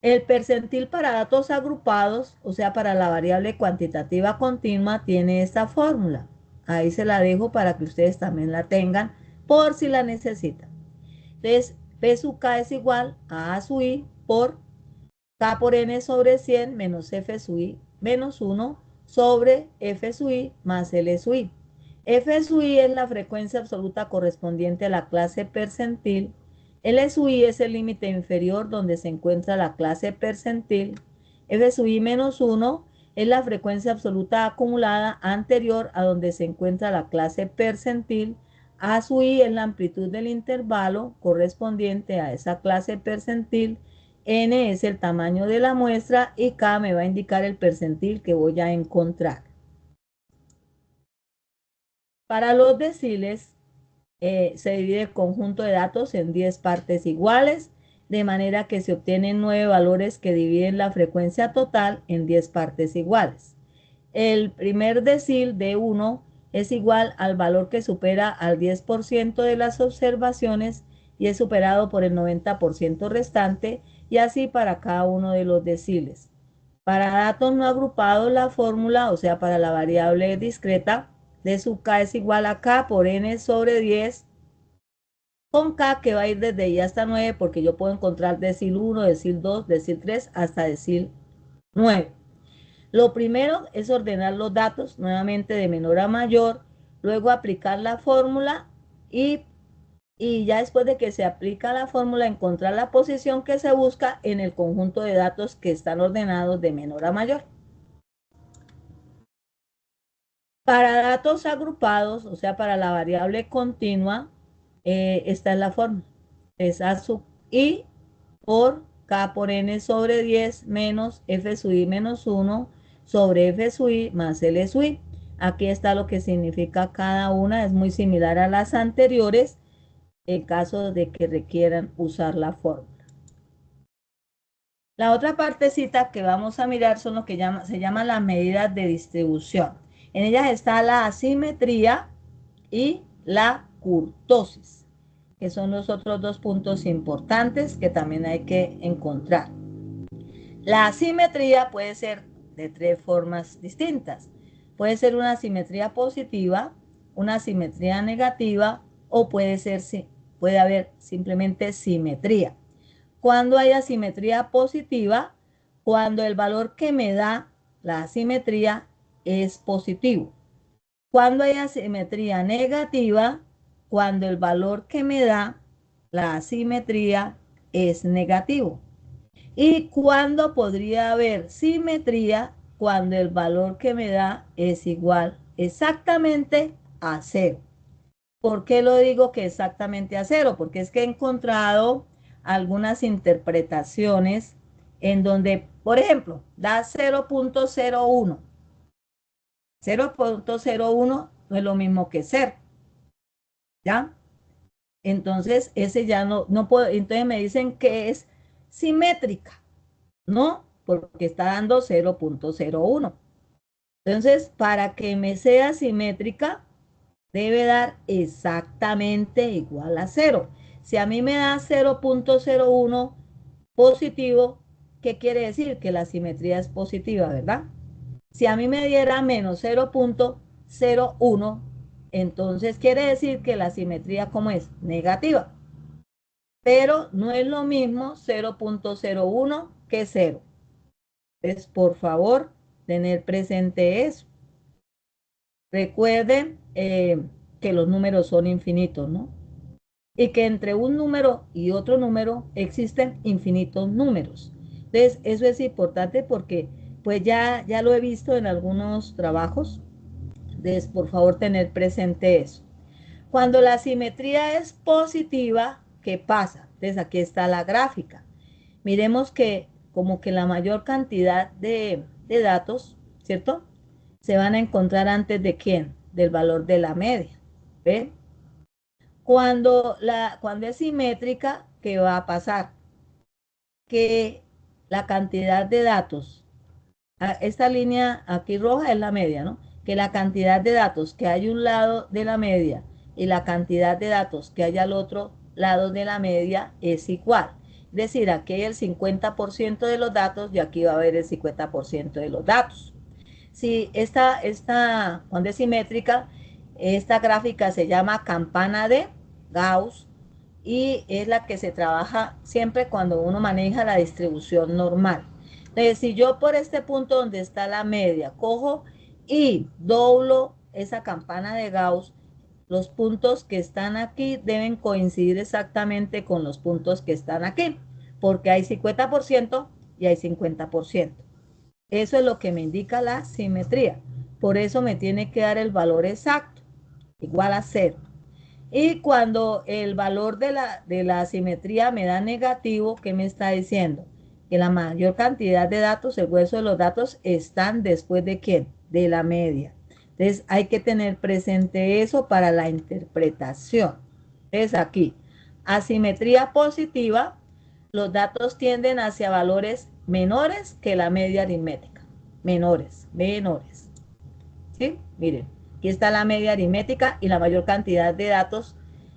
El percentil para datos agrupados, o sea, para la variable cuantitativa continua, tiene esta fórmula. Ahí se la dejo para que ustedes también la tengan por si la necesitan. Entonces, P sub k es igual a sub i por k por n sobre 100 menos f sub i menos 1 sobre f sub i más L sub i. F sub i es la frecuencia absoluta correspondiente a la clase percentil. L sub i es el límite inferior donde se encuentra la clase percentil. F sub i menos 1 es la frecuencia absoluta acumulada anterior a donde se encuentra la clase percentil. A sub i es la amplitud del intervalo correspondiente a esa clase percentil. N es el tamaño de la muestra y K me va a indicar el percentil que voy a encontrar. Para los deciles, Se divide el conjunto de datos en 10 partes iguales, de manera que se obtienen 9 valores que dividen la frecuencia total en 10 partes iguales. El primer decil de 1 es igual al valor que supera al 10% de las observaciones y es superado por el 90% restante, y así para cada uno de los deciles. Para datos no agrupados, la fórmula, o sea, para la variable discreta, de sub k es igual a k por n sobre 10, con k que va a ir desde y hasta 9, porque yo puedo encontrar decil 1, decil 2, decil 3, hasta decil 9. Lo primero es ordenar los datos nuevamente de menor a mayor, luego aplicar la fórmula y, ya después de que se aplica la fórmula, encontrar la posición que se busca en el conjunto de datos que están ordenados de menor a mayor. Para datos agrupados, o sea, para la variable continua, esta es la fórmula. Es A sub I por K por N sobre 10 menos F sub I menos 1 sobre F sub I más L sub I. Aquí está lo que significa cada una. Es muy similar a las anteriores en caso de que requieran usar la fórmula. La otra partecita que vamos a mirar son lo que se llama las medidas de distribución. En ellas está la asimetría y la kurtosis, que son los otros dos puntos importantes que también hay que encontrar. La asimetría puede ser de tres formas distintas. Puede ser una asimetría positiva, una asimetría negativa, o puede haber simplemente simetría. Cuando hay asimetría positiva, cuando el valor que me da la asimetría es positivo. Cuando hay asimetría negativa, cuando el valor que me da la asimetría es negativo. Y cuando podría haber simetría, cuando el valor que me da es igual exactamente a 0. ¿Por qué lo digo que exactamente a 0? Porque es que he encontrado algunas interpretaciones en donde, por ejemplo, da 0.01. 0.01 no es lo mismo que 0, ¿ya? Entonces, ese ya no puedo, entonces me dicen que es simétrica, ¿no? Porque está dando 0.01. Entonces, para que me sea simétrica, debe dar exactamente igual a 0. Si a mí me da 0.01 positivo, ¿qué quiere decir? Que la simetría es positiva, ¿verdad? Si a mí me diera menos 0.01, entonces quiere decir que la simetría, ¿cómo es? Negativa. Pero no es lo mismo 0.01 que 0. Entonces, por favor, tener presente eso. Recuerden que los números son infinitos, ¿no? Y que entre un número y otro número existen infinitos números. Entonces, eso es importante porque pues ya lo he visto en algunos trabajos. Entonces, por favor, tener presente eso. Cuando la simetría es positiva, ¿qué pasa? Entonces, aquí está la gráfica. Miremos que como que la mayor cantidad de datos, ¿cierto? Se van a encontrar antes de ¿quién? Del valor de la media. ¿Ven? Cuando es simétrica, ¿qué va a pasar? Que la cantidad de datos, esta línea aquí roja es la media, ¿no? Que la cantidad de datos que hay un lado de la media y la cantidad de datos que hay al otro lado de la media es igual. Es decir, aquí hay el 50% de los datos y aquí va a haber el 50% de los datos. Si cuando es simétrica, esta gráfica se llama campana de Gauss y es la que se trabaja siempre cuando uno maneja la distribución normal. Entonces, si yo por este punto donde está la media cojo y doblo esa campana de Gauss, los puntos que están aquí deben coincidir exactamente con los puntos que están aquí, porque hay 50% y hay 50%. Eso es lo que me indica la simetría. Por eso me tiene que dar el valor exacto, igual a 0. Y cuando el valor de la simetría me da negativo, ¿qué me está diciendo? Que la mayor cantidad de datos, el grueso de los datos, están después de ¿quién? De la media. Entonces hay que tener presente eso para la interpretación. Es aquí. Asimetría positiva, los datos tienden hacia valores menores que la media aritmética. Menores. ¿Sí? Miren, aquí está la media aritmética y la mayor cantidad de datos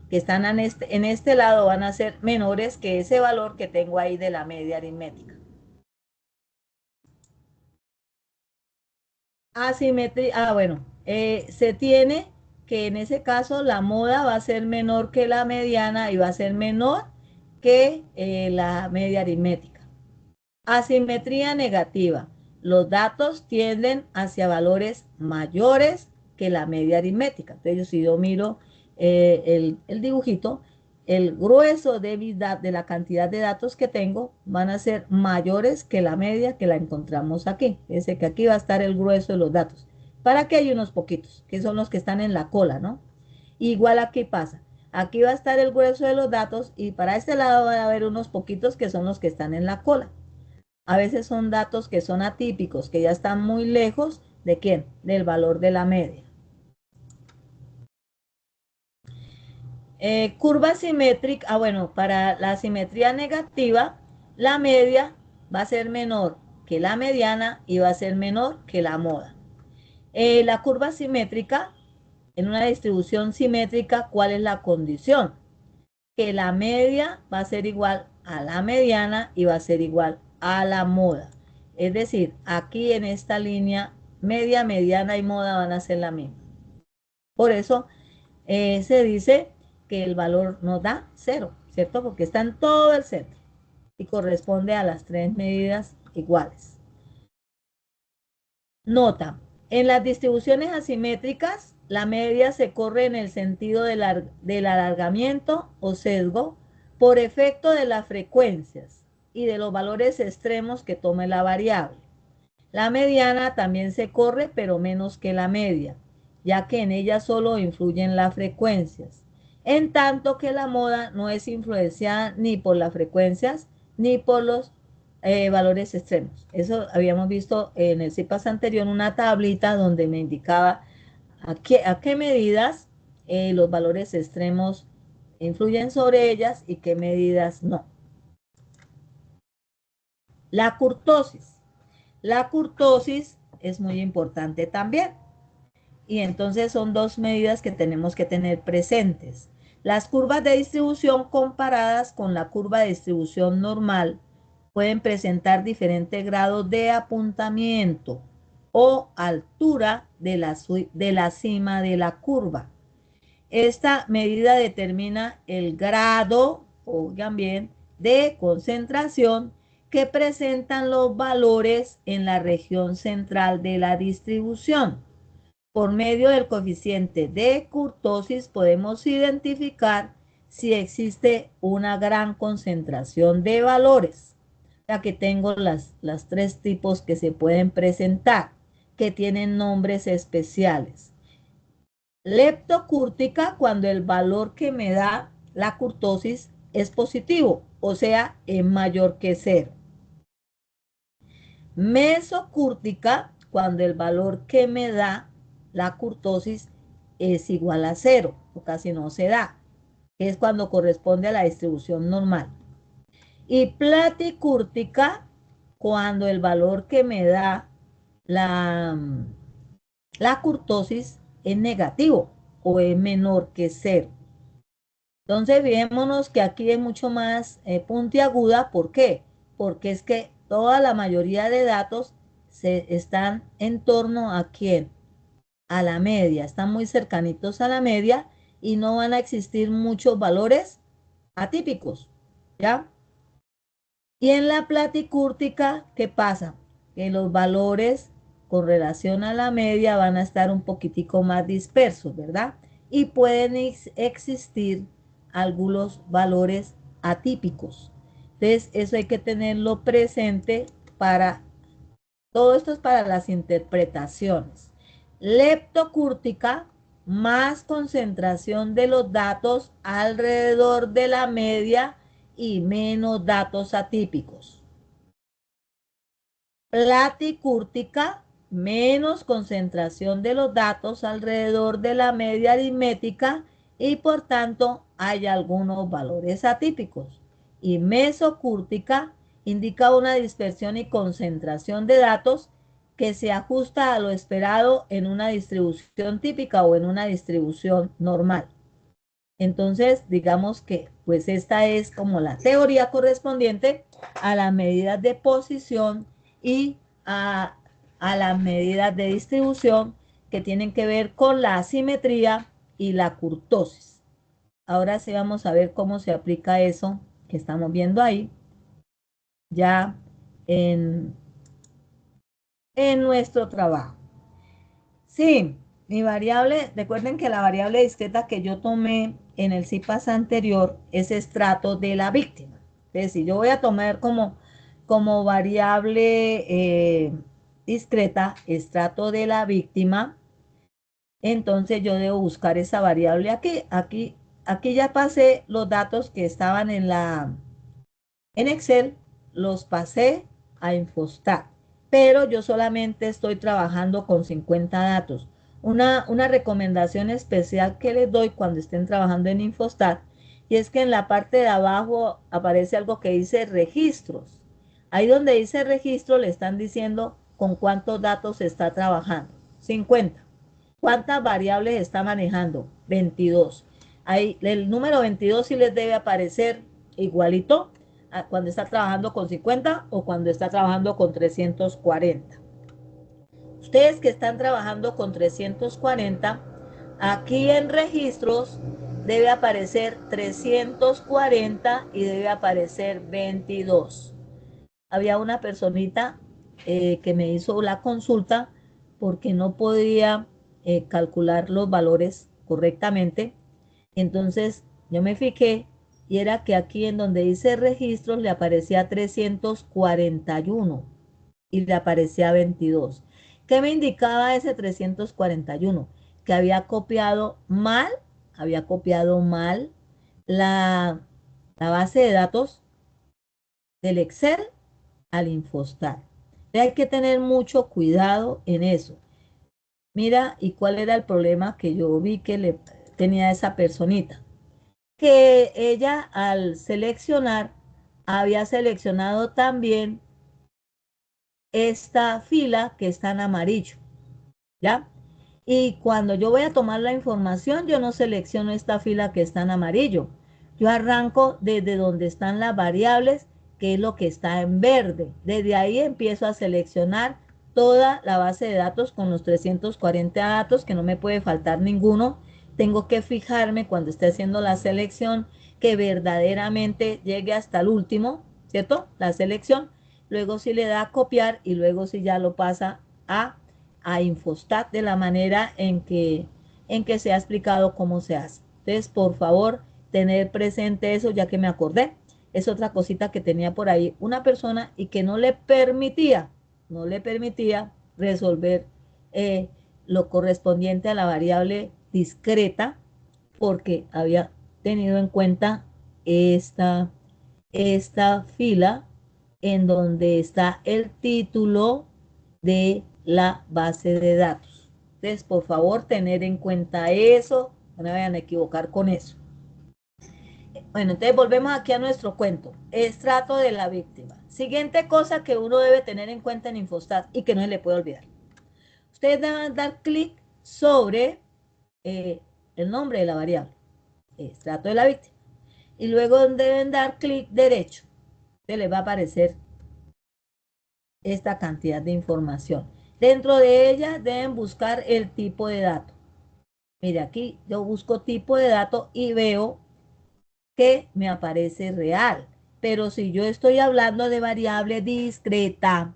que están en este lado van a ser menores que ese valor que tengo ahí de la media aritmética. Asimetría, bueno, se tiene que en ese caso la moda va a ser menor que la mediana y va a ser menor que la media aritmética. Asimetría negativa. Los datos tienden hacia valores mayores que la media aritmética. Entonces, si yo miro el dibujito, el grueso de la cantidad de datos que tengo van a ser mayores que la media que la encontramos aquí. Fíjense que aquí va a estar el grueso de los datos. Para que hay unos poquitos, que son los que están en la cola, ¿no? Igual aquí pasa. Aquí va a estar el grueso de los datos y para este lado va a haber unos poquitos que son los que están en la cola. A veces son datos que son atípicos, que ya están muy lejos de quién, del valor de la media. Curva simétrica, bueno, para la simetría negativa, la media va a ser menor que la mediana y va a ser menor que la moda. La curva simétrica, en una distribución simétrica, ¿cuál es la condición? Que la media va a ser igual a la mediana y va a ser igual a la moda. Es decir, aquí en esta línea, media, mediana y moda van a ser la misma. Por eso se dice que el valor nos da cero, ¿cierto? Porque está en todo el centro y corresponde a las tres medidas iguales. Nota, en las distribuciones asimétricas, la media se corre en el sentido del alargamiento o sesgo por efecto de las frecuencias y de los valores extremos que tome la variable. La mediana también se corre, pero menos que la media, ya que en ella solo influyen las frecuencias, en tanto que la moda no es influenciada ni por las frecuencias ni por los valores extremos. Eso habíamos visto en el CIPAS anterior, una tablita donde me indicaba a qué medidas los valores extremos influyen sobre ellas y qué medidas no. La curtosis. La curtosis es muy importante también. Y entonces son dos medidas que tenemos que tener presentes. Las curvas de distribución comparadas con la curva de distribución normal pueden presentar diferentes grados de apuntamiento o altura de la cima de la curva. Esta medida determina el grado, oigan bien, de concentración que presentan los valores en la región central de la distribución. Por medio del coeficiente de kurtosis podemos identificar si existe una gran concentración de valores. Ya que tengo las tres tipos que se pueden presentar, que tienen nombres especiales. Leptocúrtica, cuando el valor que me da la kurtosis es positivo, o sea, es mayor que 0. Mesocúrtica, cuando el valor que me da la kurtosis es igual a 0, o casi no se da, es cuando corresponde a la distribución normal. Y platicúrtica, cuando el valor que me da la, la kurtosis es negativo o es menor que 0. Entonces, fijémonos que aquí es mucho más puntiaguda. ¿Por qué? Porque es que toda la mayoría de datos se están en torno a quién, a la media, están muy cercanitos a la media y no van a existir muchos valores atípicos, ¿ya? Y en la platicúrtica, ¿qué pasa? Que los valores con relación a la media van a estar un poquitico más dispersos, ¿verdad? Y pueden existir algunos valores atípicos. Entonces, eso hay que tenerlo presente para, todo esto es para las interpretaciones. Leptocúrtica, más concentración de los datos alrededor de la media y menos datos atípicos. Platicúrtica, menos concentración de los datos alrededor de la media aritmética y por tanto hay algunos valores atípicos. Y mesocúrtica indica una dispersión y concentración de datos que se ajusta a lo esperado en una distribución típica o en una distribución normal. Entonces, digamos que pues esta es como la teoría correspondiente a las medidas de posición y a las medidas de distribución que tienen que ver con la asimetría y la kurtosis. Ahora sí vamos a ver cómo se aplica eso que estamos viendo ahí, ya en, en nuestro trabajo. Sí, mi variable, recuerden que la variable discreta que yo tomé en el CIPAS anterior es estrato de la víctima. Es decir, yo voy a tomar como variable discreta estrato de la víctima, entonces yo debo buscar esa variable aquí ya pasé los datos que estaban en Excel, los pasé a Infostat, pero yo solamente estoy trabajando con 50 datos. Una recomendación especial que les doy cuando estén trabajando en Infostat, y es que en la parte de abajo aparece algo que dice registros. Ahí donde dice registro le están diciendo con cuántos datos se está trabajando. 50. ¿Cuántas variables está manejando? 22. Ahí, el número 22 sí les debe aparecer igualito a cuando está trabajando con 50 o cuando está trabajando con 340. Ustedes que están trabajando con 340, aquí en registros debe aparecer 340 y debe aparecer 22. Había una personita que me hizo la consulta porque no podía calcular los valores correctamente. Entonces yo me fijé y era que aquí en donde dice registros le aparecía 341 y le aparecía 22. ¿Qué me indicaba ese 341? Que había copiado mal la, la base de datos del Excel al Infostat. Hay que tener mucho cuidado en eso. Mira, ¿y cuál era el problema que yo vi que le tenía a esa personita? Que ella al seleccionar había seleccionado también esta fila que está en amarillo, ¿ya? Y cuando yo voy a tomar la información, yo no selecciono esta fila que está en amarillo. Yo arranco desde donde están las variables, que es lo que está en verde. Desde ahí empiezo a seleccionar toda la base de datos con los 340 datos, que no me puede faltar ninguno. Tengo que fijarme cuando esté haciendo la selección que verdaderamente llegue hasta el último, ¿cierto? La selección. Luego sí le da a copiar y luego sí ya lo pasa a Infostat de la manera en que se ha explicado cómo se hace. Entonces, por favor, tener presente eso, ya que me acordé. Es otra cosita que tenía por ahí una persona y que no le permitía resolver lo correspondiente a la variable discreta porque había tenido en cuenta esta, esta fila en donde está el título de la base de datos. Entonces, por favor, tener en cuenta eso, no me vayan a equivocar con eso. Bueno, entonces volvemos aquí a nuestro cuento. Estrato de la víctima. Siguiente cosa que uno debe tener en cuenta en Infostat y que no se le puede olvidar. Ustedes deben dar clic sobre el nombre de la variable, estrato de la víctima. Y luego deben dar clic derecho. Se les va a aparecer esta cantidad de información. Dentro de ella deben buscar el tipo de dato. Mire, aquí yo busco tipo de dato y veo que me aparece real. Pero si yo estoy hablando de variable discreta,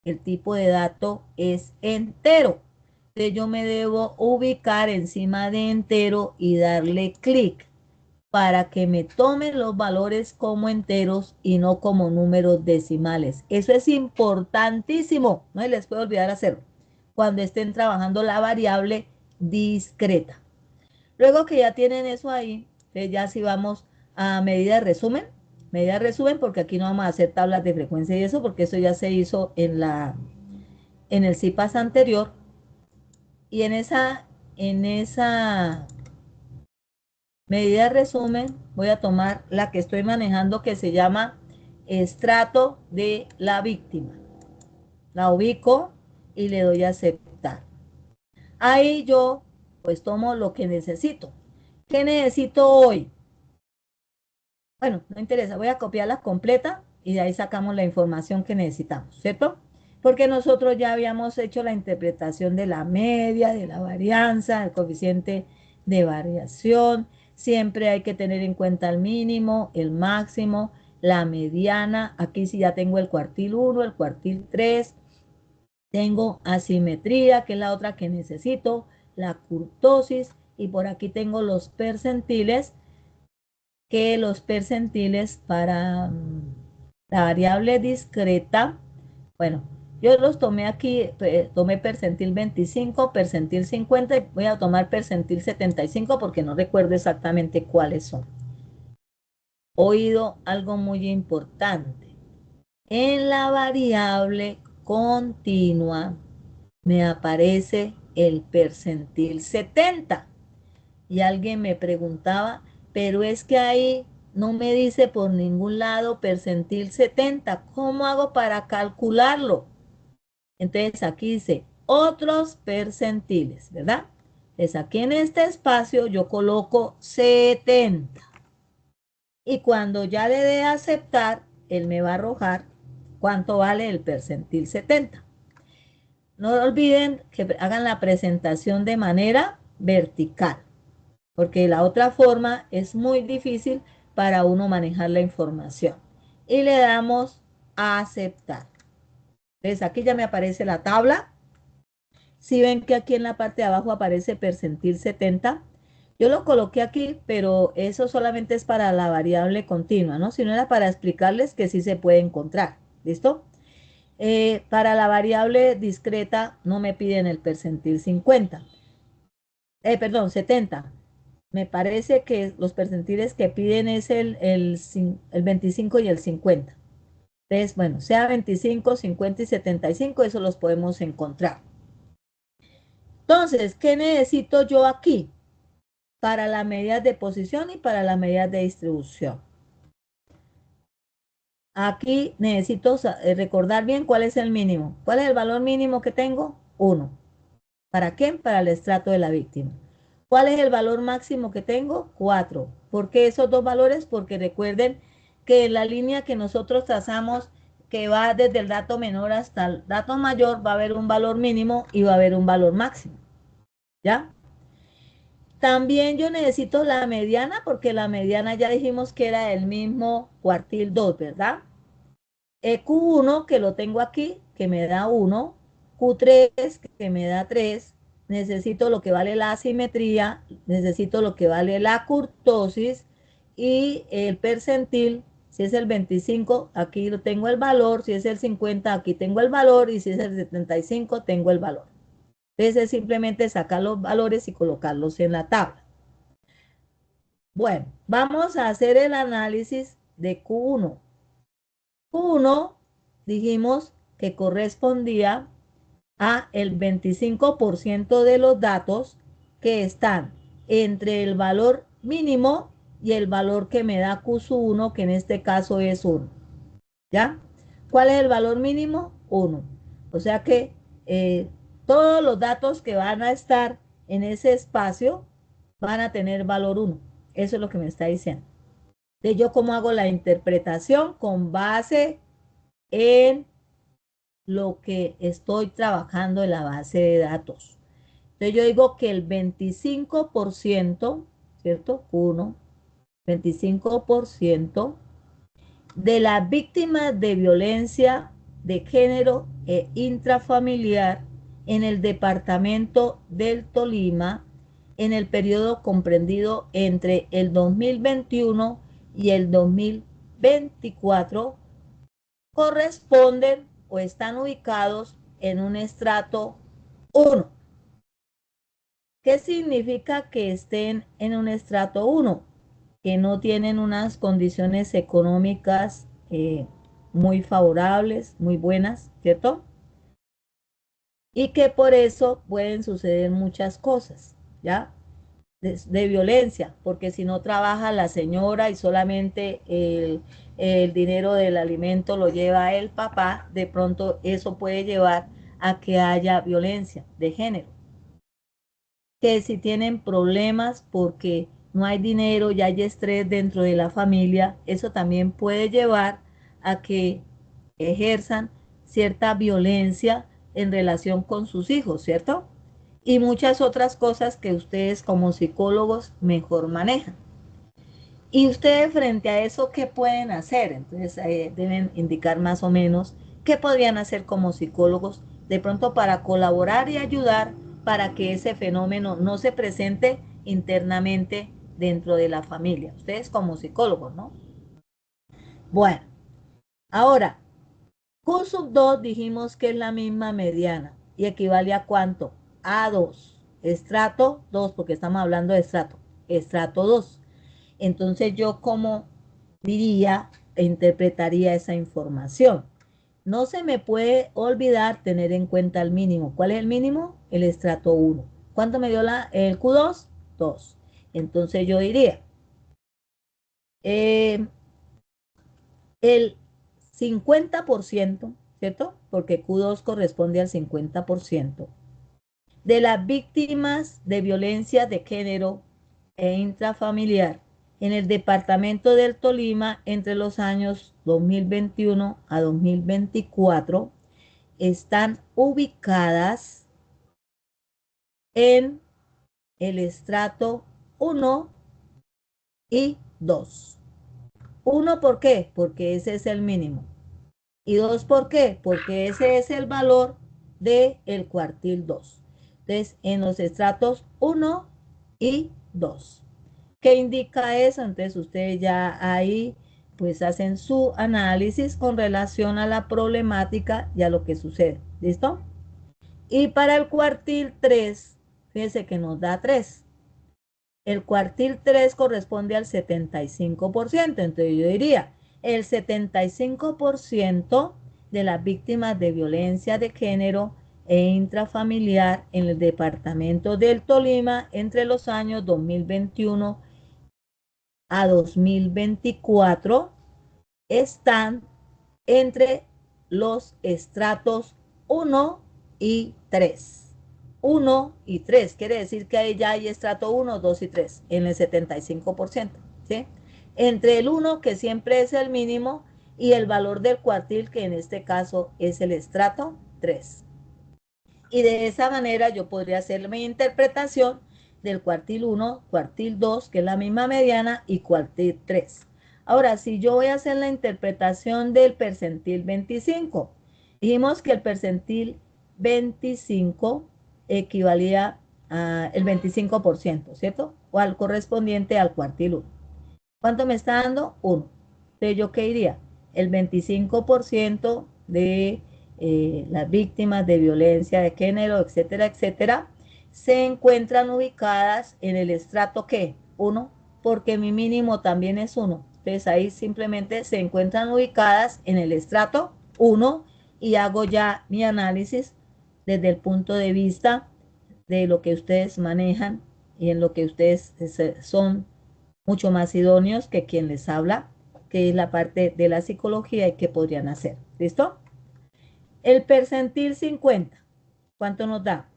el tipo de dato es entero. Entonces yo me debo ubicar encima de entero y darle clic para que me tomen los valores como enteros y no como números decimales. Eso es importantísimo, no se les puede olvidar hacerlo cuando estén trabajando la variable discreta. Luego que ya tienen eso ahí, ya si vamos a medida de resumen porque aquí no vamos a hacer tablas de frecuencia y eso porque eso ya se hizo en el CIPAS anterior y en esa medida de resumen, voy a tomar la que estoy manejando que se llama estrato de la víctima. La ubico y le doy a aceptar. Ahí yo pues tomo lo que necesito. ¿Qué necesito hoy? Bueno, no interesa, voy a copiarla completa y de ahí sacamos la información que necesitamos, ¿cierto? Porque nosotros ya habíamos hecho la interpretación de la media, de la varianza, del coeficiente de variación. Siempre hay que tener en cuenta el mínimo, el máximo, la mediana. Aquí sí ya tengo el cuartil 1, el cuartil 3. Tengo asimetría, que es la otra que necesito, la kurtosis, y por aquí tengo los percentiles, que los percentiles para la variable discreta, bueno, yo los tomé aquí, tomé percentil 25, percentil 50 y voy a tomar percentil 75 porque no recuerdo exactamente cuáles son. Oído algo muy importante. En la variable continua me aparece el percentil 70. Y alguien me preguntaba, pero es que ahí no me dice por ningún lado percentil 70. ¿Cómo hago para calcularlo? Entonces aquí dice otros percentiles, ¿verdad? Entonces aquí en este espacio yo coloco 70. Y cuando ya le dé a aceptar, él me va a arrojar cuánto vale el percentil 70. No olviden que hagan la presentación de manera vertical, porque la otra forma es muy difícil para uno manejar la información. Y le damos a aceptar. Entonces aquí ya me aparece la tabla. Si ven que aquí en la parte de abajo aparece percentil 70, yo lo coloqué aquí, pero eso solamente es para la variable continua, ¿no? Si no era para explicarles que sí se puede encontrar. ¿Listo? Para la variable discreta no me piden el percentil 50. Perdón, 70. Me parece que los percentiles que piden es el 25 y el 50. Entonces, bueno, sea 25, 50 y 75, eso los podemos encontrar. Entonces, ¿qué necesito yo aquí? Para las medidas de posición y para las medidas de distribución. Aquí necesito recordar bien cuál es el mínimo. ¿Cuál es el valor mínimo que tengo? 1. ¿Para qué? Para el estrato de la víctima. ¿Cuál es el valor máximo que tengo? 4. ¿Por qué esos dos valores? Porque recuerden que en la línea que nosotros trazamos, que va desde el dato menor hasta el dato mayor, va a haber un valor mínimo y va a haber un valor máximo. ¿Ya? También yo necesito la mediana, porque la mediana ya dijimos que era el mismo cuartil 2, ¿verdad? Q1, que lo tengo aquí, que me da 1, Q3, que me da 3, necesito lo que vale la asimetría, necesito lo que vale la kurtosis y el percentil, si es el 25, aquí lo tengo el valor, si es el 50, aquí tengo el valor y si es el 75, tengo el valor. Entonces es simplemente sacar los valores y colocarlos en la tabla. Bueno, vamos a hacer el análisis de Q1. Q1 dijimos que correspondía a el 25% de los datos que están entre el valor mínimo y el valor que me da Q1, que en este caso es 1. ¿Ya? ¿Cuál es el valor mínimo? 1. O sea que todos los datos que van a estar en ese espacio van a tener valor 1. Eso es lo que me está diciendo. De yo cómo hago la interpretación con base en lo que estoy trabajando en la base de datos. Entonces yo digo que el 25%, ¿cierto? 1, 25% de las víctimas de violencia de género e intrafamiliar en el departamento del Tolima en el periodo comprendido entre el 2021 y el 2024 corresponden o están ubicados en un estrato 1. ¿Qué significa que estén en un estrato 1? Que no tienen unas condiciones económicas muy favorables, muy buenas, ¿cierto? Y que por eso pueden suceder muchas cosas, ¿ya? de violencia, porque si no trabaja la señora y solamente el dinero del alimento lo lleva el papá, de pronto eso puede llevar a que haya violencia de género. Que si tienen problemas porque no hay dinero y hay estrés dentro de la familia, eso también puede llevar a que ejerzan cierta violencia en relación con sus hijos, ¿cierto? Y muchas otras cosas que ustedes como psicólogos mejor manejan. Y ustedes frente a eso, ¿qué pueden hacer? Entonces deben indicar más o menos qué podrían hacer como psicólogos de pronto para colaborar y ayudar para que ese fenómeno no se presente internamente dentro de la familia. Ustedes como psicólogos, ¿no? Bueno, ahora, Q sub 2 dijimos que es la misma mediana y equivale a ¿cuánto? A 2. Estrato 2, porque estamos hablando de estrato. Estrato 2. Entonces yo como diría e interpretaría esa información. No se me puede olvidar tener en cuenta el mínimo. ¿Cuál es el mínimo? El estrato 1. ¿Cuánto me dio el Q2? 2. Entonces yo diría, eh, el 50%, ¿cierto? Porque Q2 corresponde al 50% de las víctimas de violencia de género e intrafamiliar en el departamento del Tolima entre los años 2021 a 2024 están ubicadas en el estrato 1 y 2. 1, ¿por qué? Porque ese es el mínimo. Y 2, ¿por qué? Porque ese es el valor del cuartil 2. Entonces, en los estratos 1 y 2. ¿Qué indica eso? Entonces, ustedes ya ahí pues hacen su análisis con relación a la problemática y a lo que sucede. ¿Listo? Y para el cuartil 3, fíjense que nos da 3. El cuartil 3 corresponde al 75%. Entonces yo diría, el 75% de las víctimas de violencia de género e intrafamiliar en el departamento del Tolima entre los años 2021 a 2024 están entre los estratos 1 y 3. 1 y 3, quiere decir que ahí ya hay estrato 1, 2 y 3 en el 75%, ¿sí? Entre el 1, que siempre es el mínimo, y el valor del cuartil, que en este caso es el estrato 3. Y de esa manera yo podría hacer mi interpretación del cuartil 1, cuartil 2, que es la misma mediana, y cuartil 3. Ahora, si yo voy a hacer la interpretación del percentil 25, dijimos que el percentil 25 equivalía al 25%, ¿cierto? O al correspondiente al cuartil 1. ¿Cuánto me está dando? 1. Entonces, ¿yo qué diría? El 25% de las víctimas de violencia de género, etcétera, etcétera, se encuentran ubicadas en el estrato ¿qué? 1, porque mi mínimo también es 1. Entonces ahí simplemente se encuentran ubicadas en el estrato 1 y hago ya mi análisis desde el punto de vista de lo que ustedes manejan y en lo que ustedes son mucho más idóneos que quien les habla, que es la parte de la psicología y qué podrían hacer. ¿Listo? El percentil 50, ¿cuánto nos da?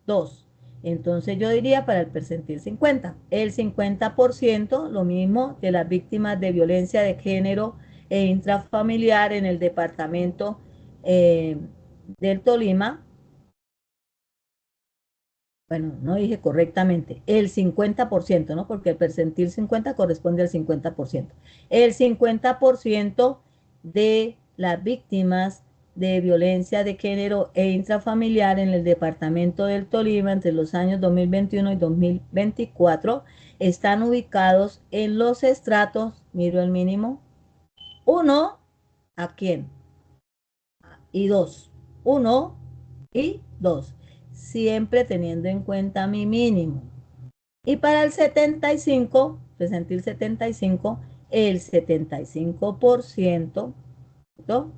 2. Entonces yo diría para el percentil 50, el 50%, lo mismo de las víctimas de violencia de género e intrafamiliar en el departamento del Tolima. Bueno, no dije correctamente, el 50%, ¿no? Porque el percentil 50 corresponde al 50%. El 50% de las víctimas de violencia de género e intrafamiliar en el departamento del Tolima entre los años 2021 y 2024 están ubicados en los estratos, miro el mínimo, 1, ¿a quién? Y 2, 1 y 2, siempre teniendo en cuenta mi mínimo. Y para el 75, presentil 75, el 75% ¿no?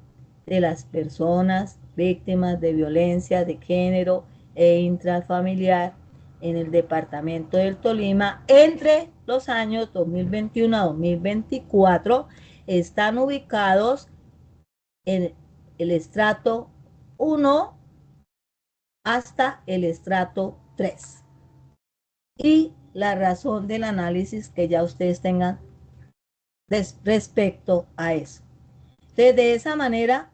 de las personas víctimas de violencia de género e intrafamiliar en el departamento del Tolima entre los años 2021 a 2024 están ubicados en el estrato 1 hasta el estrato 3. Y la razón del análisis que ya ustedes tengan respecto a eso. Entonces, de esa manera,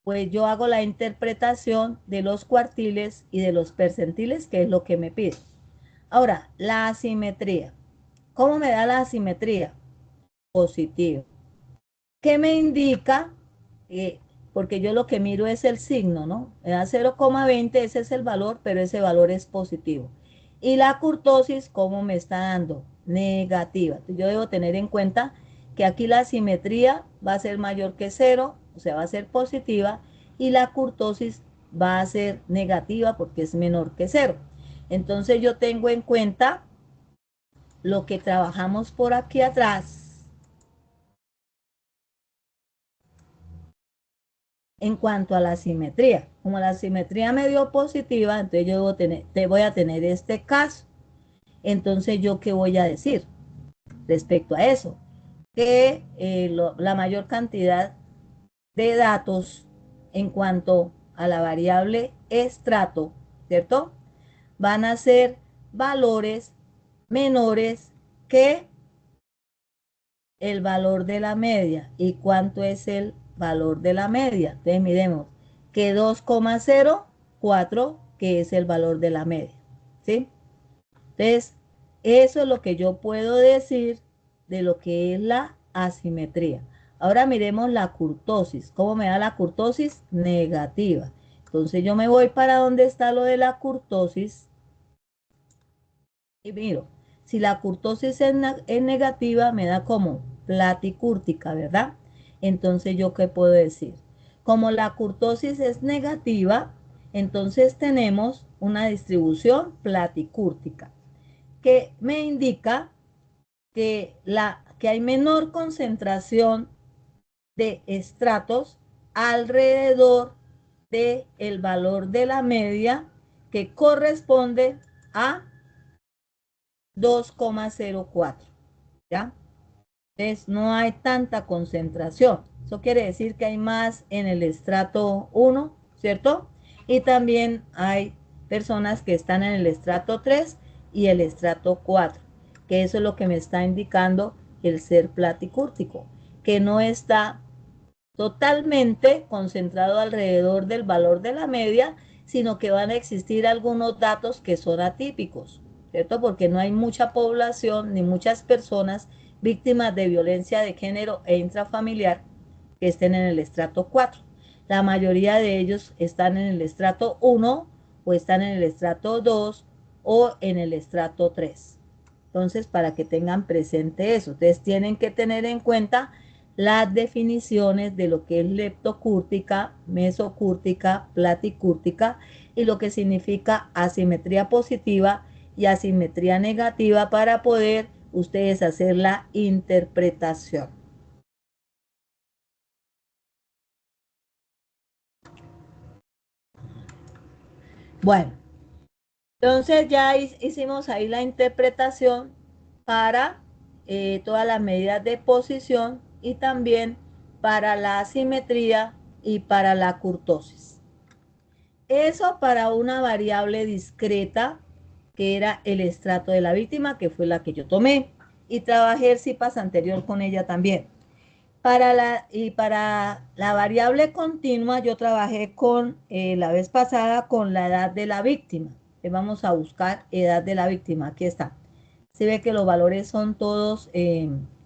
pues yo hago la interpretación de los cuartiles y de los percentiles, que es lo que me pide. Ahora, la asimetría. ¿Cómo me da la asimetría? Positivo. ¿Qué me indica? Porque yo lo que miro es el signo, ¿no? Me da 0,20, ese es el valor, pero ese valor es positivo. Y la kurtosis, ¿cómo me está dando? Negativa. Entonces, yo debo tener en cuenta que aquí la simetría va a ser mayor que 0, o sea, va a ser positiva, y la kurtosis va a ser negativa porque es menor que 0. Entonces yo tengo en cuenta lo que trabajamos por aquí atrás en cuanto a la simetría. Como la simetría me dio positiva, entonces yo voy a tener este caso. Entonces, ¿yo qué voy a decir respecto a eso? Que la mayor cantidad de datos en cuanto a la variable estrato, ¿cierto? Van a ser valores menores que el valor de la media. ¿Y cuánto es el valor de la media? Entonces miremos que 2,04, que es el valor de la media, ¿sí? Entonces, eso es lo que yo puedo decir de lo que es la asimetría. Ahora miremos la kurtosis. ¿Cómo me da la kurtosis? Negativa. Entonces yo me voy para donde está lo de la kurtosis y miro. Si la kurtosis es negativa, me da como platicúrtica, ¿verdad? Entonces, ¿yo qué puedo decir? Como la kurtosis es negativa, entonces tenemos una distribución platicúrtica, que me indica que hay menor concentración de estratos alrededor del valor de la media, que corresponde a 2,04, ¿ya? Entonces no hay tanta concentración. Eso quiere decir que hay más en el estrato 1, ¿cierto? Y también hay personas que están en el estrato 3 y el estrato 4, que eso es lo que me está indicando el ser platicúrtico, que no está totalmente concentrado alrededor del valor de la media, sino que van a existir algunos datos que son atípicos, ¿cierto? Porque no hay mucha población ni muchas personas víctimas de violencia de género e intrafamiliar que estén en el estrato 4. La mayoría de ellos están en el estrato 1 o están en el estrato 2 o en el estrato 3. Entonces, para que tengan presente eso, ustedes tienen que tener en cuenta las definiciones de lo que es leptocúrtica, mesocúrtica, platicúrtica y lo que significa asimetría positiva y asimetría negativa para poder ustedes hacer la interpretación. Bueno, entonces ya hicimos ahí la interpretación para todas las medidas de posición y también para la asimetría y para la kurtosis. Eso para una variable discreta que era el estrato de la víctima, que fue la que yo tomé, y trabajé el CIPAS anterior con ella también. Para la variable continua, yo trabajé con la vez pasada con la edad de la víctima. Vamos a buscar edad de la víctima. Aquí está. Se ve que los valores son todos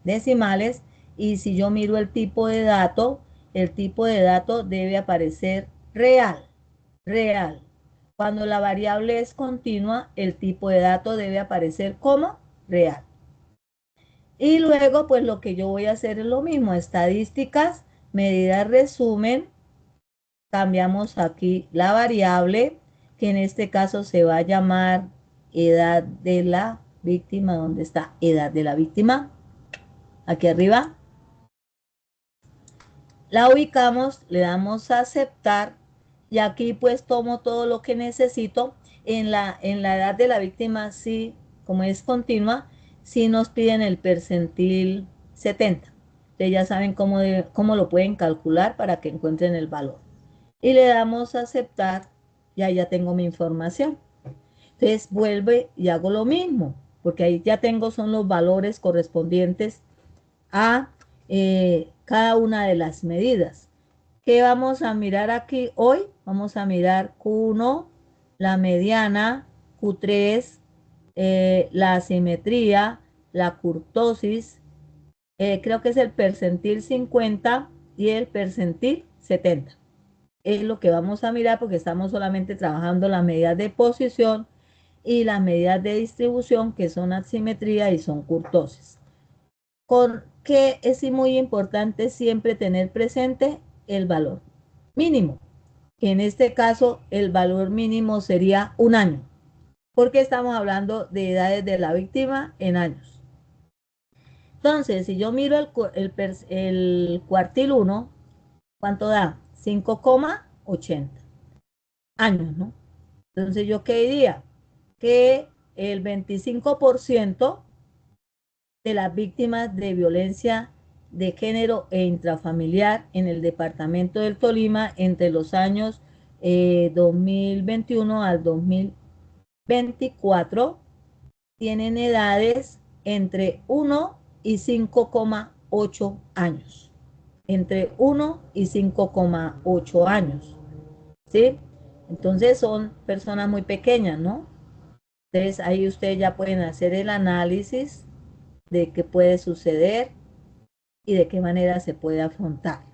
decimales. Y si yo miro el tipo de dato debe aparecer real. Real. Cuando la variable es continua, el tipo de dato debe aparecer como real. Y luego, pues lo que yo voy a hacer es lo mismo, estadísticas, medidas resumen, cambiamos aquí la variable, que en este caso se va a llamar edad de la víctima. ¿Dónde está edad de la víctima? Aquí arriba. La ubicamos, le damos a aceptar y aquí pues tomo todo lo que necesito En la edad de la víctima, sí, como es continua, sí nos piden el percentil 70. Ustedes ya saben cómo lo pueden calcular para que encuentren el valor. Y le damos a aceptar, ya tengo mi información. Entonces vuelve y hago lo mismo, porque ahí ya tengo son los valores correspondientes a cada una de las medidas. ¿Qué vamos a mirar aquí hoy? Vamos a mirar Q1, la mediana, Q3, la asimetría, la kurtosis, creo que es el percentil 50 y el percentil 70. Es lo que vamos a mirar porque estamos solamente trabajando las medidas de posición y las medidas de distribución, que son asimetría y son kurtosis. Con que es muy importante siempre tener presente el valor mínimo, que en este caso el valor mínimo sería un año, porque estamos hablando de edades de la víctima en años. Entonces, si yo miro el cuartil 1, ¿cuánto da? 5,80 años, ¿no? Entonces, ¿yo qué diría? Que el 25% de las víctimas de violencia de género e intrafamiliar en el departamento del Tolima entre los años 2021 al 2024 tienen edades entre 1 y 5,8 años. Entre 1 y 5,8 años. ¿Sí? Entonces son personas muy pequeñas, ¿no? Entonces ahí ustedes ya pueden hacer el análisis de qué puede suceder y de qué manera se puede afrontar.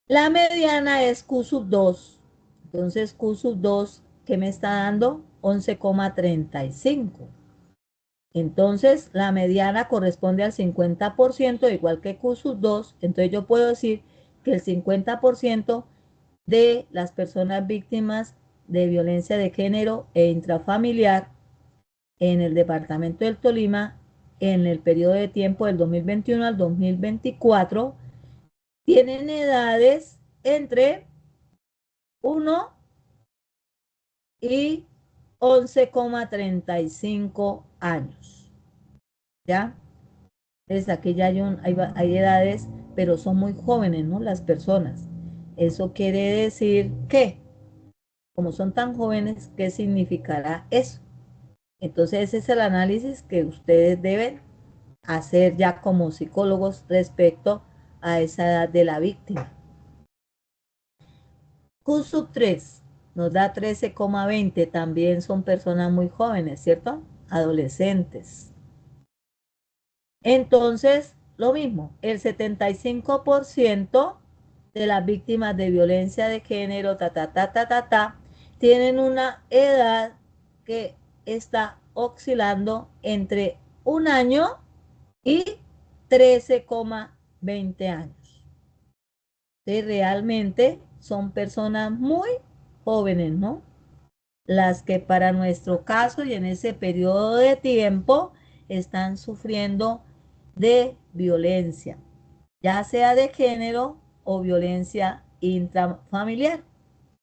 La mediana es Q sub 2. Entonces Q sub 2, ¿qué me está dando? 11,35. Entonces la mediana corresponde al 50%, igual que Q sub 2. Entonces yo puedo decir que el 50% de las personas víctimas de violencia de género e intrafamiliar en el departamento del Tolima en el periodo de tiempo del 2021 al 2024 tienen edades entre 1 y 11,35 años. ¿Ya? Entonces aquí ya hay edades, pero son muy jóvenes, ¿no? Las personas. Eso quiere decir que, como son tan jóvenes, ¿qué significará eso? Entonces ese es el análisis que ustedes deben hacer ya como psicólogos respecto a esa edad de la víctima. Q sub 3 nos da 13,20, también son personas muy jóvenes, ¿cierto? Adolescentes. Entonces, lo mismo, el 75% de las víctimas de violencia de género, tienen una edad que está oscilando entre un año y 13,20 años. Entonces, realmente son personas muy jóvenes, ¿no? Las que para nuestro caso y en ese periodo de tiempo están sufriendo de violencia, ya sea de género o violencia intrafamiliar.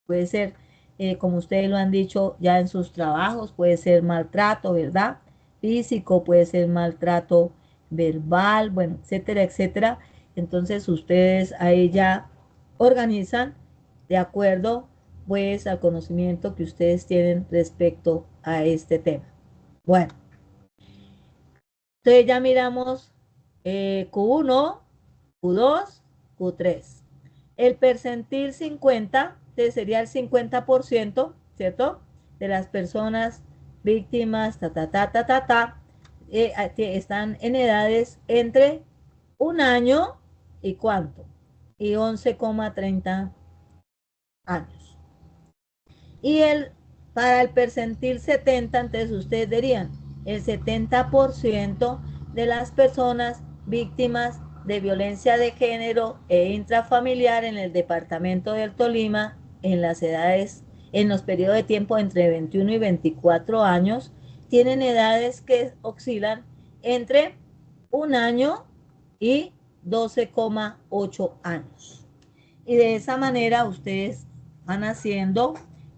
Puede ser, como ustedes lo han dicho ya en sus trabajos, puede ser maltrato, ¿verdad? Físico, puede ser maltrato verbal, bueno, etcétera, etcétera. Entonces ustedes ahí ya organizan de acuerdo pues al conocimiento que ustedes tienen respecto a este tema. Bueno, entonces ya miramos Q1, Q2, Q3. El percentil 50 sería el 50%, ¿cierto? De las personas víctimas, están en edades entre un año y cuánto, y 11,30 años. Y para el percentil 70, entonces ustedes dirían, el 70% de las personas víctimas de violencia de género e intrafamiliar en el departamento del Tolima, en las edades, en los periodos de tiempo entre 21 y 24 años, tienen edades que oscilan entre un año y 12,8 años. Y de esa manera ustedes van haciendo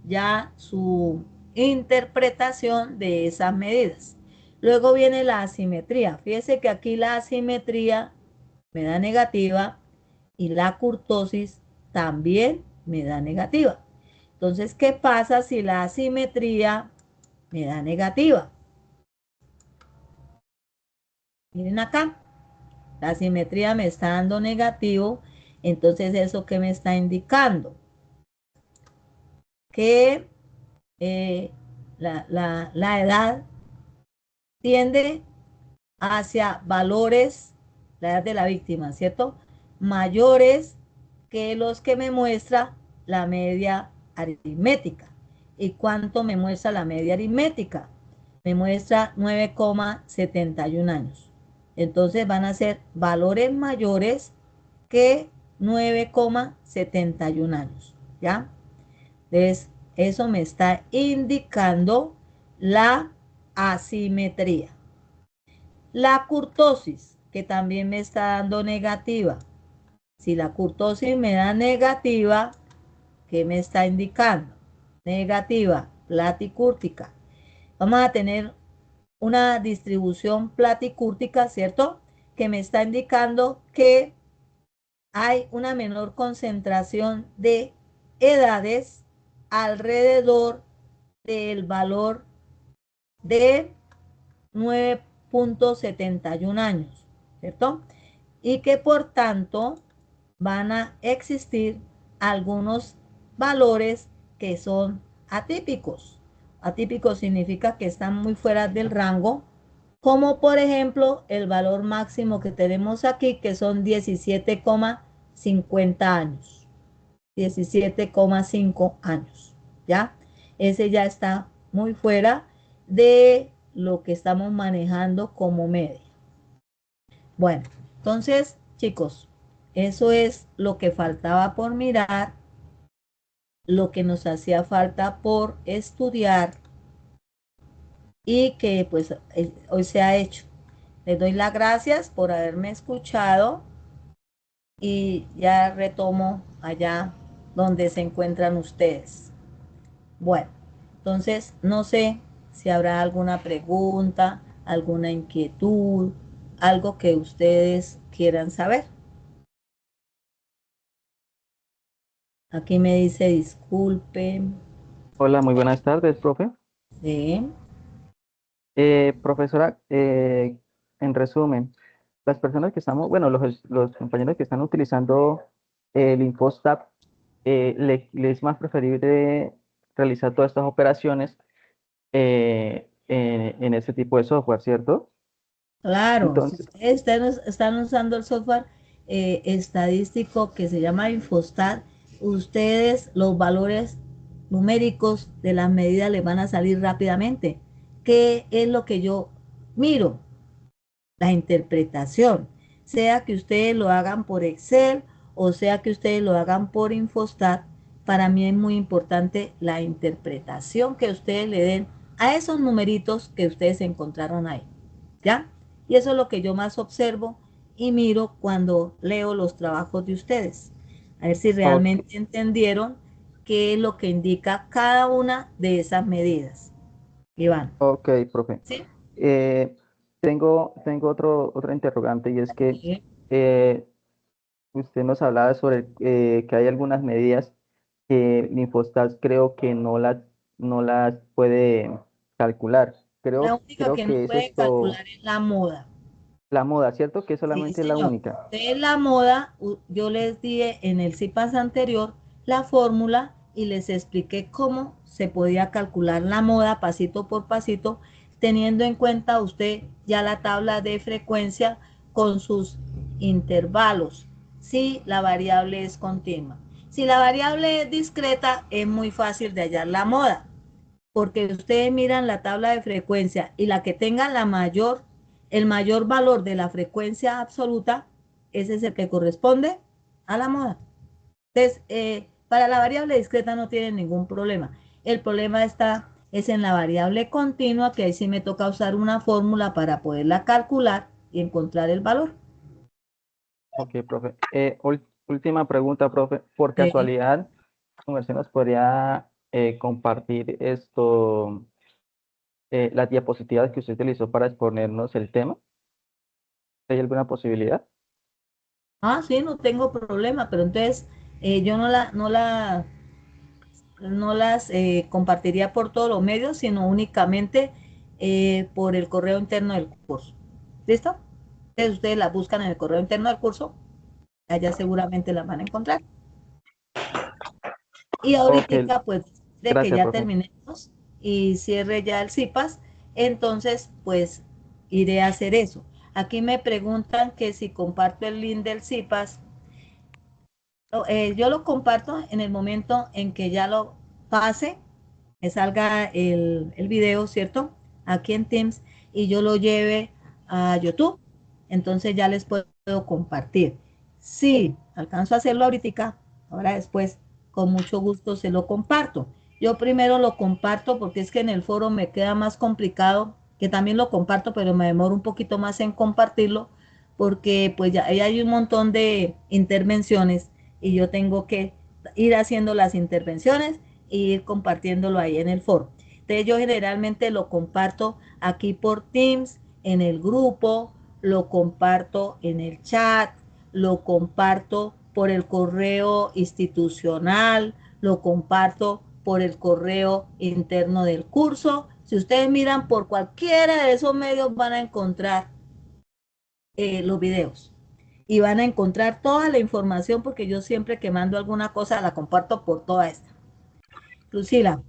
ya su interpretación de esas medidas. Luego viene la asimetría. Fíjese que aquí la asimetría me da negativa y la kurtosis también me da negativa. Entonces, ¿qué pasa si la asimetría me da negativa? Miren acá, la asimetría me está dando negativo, entonces ¿eso qué me está indicando? Que la edad tiende hacia valores, la edad de la víctima, ¿cierto? Mayores que los que me muestra la media aritmética. ¿Y cuánto me muestra la media aritmética? Me muestra 9,71 años. Entonces van a ser valores mayores que 9,71 años, ¿ya? Entonces, eso me está indicando la asimetría. La kurtosis, que también me está dando negativa. Si la kurtosis me da negativa, ¿qué me está indicando? Negativa, platicúrtica. Vamos a tener una distribución platicúrtica, ¿cierto? Que me está indicando que hay una menor concentración de edades alrededor del valor de 9,71 años, ¿cierto? Y que por tanto van a existir algunos valores que son atípicos. Atípicos significa que están muy fuera del rango, como por ejemplo el valor máximo que tenemos aquí, que son 17,50 años. 17,5 años, ¿ya? Ese ya está muy fuera de lo que estamos manejando como media. Bueno, entonces, chicos, eso es lo que faltaba por mirar, lo que nos hacía falta por estudiar y que pues hoy se ha hecho. Les doy las gracias por haberme escuchado y ya retomo allá donde se encuentran ustedes. Bueno, entonces no sé si habrá alguna pregunta, alguna inquietud, algo que ustedes quieran saber. Aquí me dice disculpe. Hola, muy buenas tardes, profe. Sí, Profesora, en resumen, las personas que estamos, bueno, los compañeros que están utilizando el InfoStab, le es más preferible realizar todas estas operaciones en ese tipo de software, ¿cierto? claro, si Entonces, ustedes están usando el software estadístico que se llama Infostat, ustedes los valores numéricos de las medidas les van a salir rápidamente. ¿Qué es lo que yo miro? La interpretación, sea que ustedes lo hagan por Excel o sea que ustedes lo hagan por Infostat, para mí es muy importante la interpretación que ustedes le den a esos numeritos que ustedes encontraron ahí, ¿ya? Y eso es lo que yo más observo y miro cuando leo los trabajos de ustedes. A ver si ok, realmente entendieron qué es lo que indica cada una de esas medidas. Iván, ok, profe. ¿sí? Tengo otra interrogante y es que eh, usted nos hablaba sobre que hay algunas medidas que el Infostat creo que no las puede calcular. La única Creo que no que es puede esto, calcular es la moda. la moda, ¿cierto? Que es Sí, solamente la señor. única. De la moda, yo les di en el CIPAS anterior la fórmula y les expliqué cómo se podía calcular la moda pasito por pasito, teniendo en cuenta usted ya la tabla de frecuencia con sus intervalos, si la variable es continua. Si la variable es discreta, es muy fácil de hallar la moda, porque ustedes miran la tabla de frecuencia y la que tenga el mayor valor de la frecuencia absoluta, ese es el que corresponde a la moda. Entonces, para la variable discreta no tienen ningún problema. El problema es en la variable continua, que ahí sí me toca usar una fórmula para poderla calcular y encontrar el valor. Ok, profe. Última pregunta, profe. Por Sí. casualidad, su merced nos podría compartir esto, las diapositivas que usted utilizó para exponernos el tema? ¿Hay alguna posibilidad? Ah, sí, no tengo problema, pero entonces yo no las compartiría por todos los medios, sino únicamente por el correo interno del curso. ¿Listo? Entonces ustedes las buscan en el correo interno del curso, allá seguramente las van a encontrar. Y Ok, ahorita, pues, de que gracias, ya profe. terminemos y cierre ya el CIPAS, entonces, pues, iré a hacer eso. Aquí me preguntan que si comparto el link del CIPAS. Yo lo comparto en el momento en que ya lo pase, me salga el video, ¿cierto? Aquí en Teams y yo lo lleve a YouTube, entonces ya les puedo compartir. Si alcanzo a hacerlo ahorita, ahora después, con mucho gusto se lo comparto. Yo primero lo comparto porque es que en el foro me queda más complicado, que también lo comparto, pero me demoro un poquito más en compartirlo, porque pues ya ahí hay un montón de intervenciones y yo tengo que ir haciendo las intervenciones e ir compartiéndolo ahí en el foro. Entonces yo generalmente lo comparto aquí por Teams, en el grupo, lo comparto en el chat, lo comparto por el correo institucional, lo comparto por el correo interno del curso. Si ustedes miran por cualquiera de esos medios van a encontrar los videos y van a encontrar toda la información porque yo siempre que mando alguna cosa la comparto por toda esta. Lucila,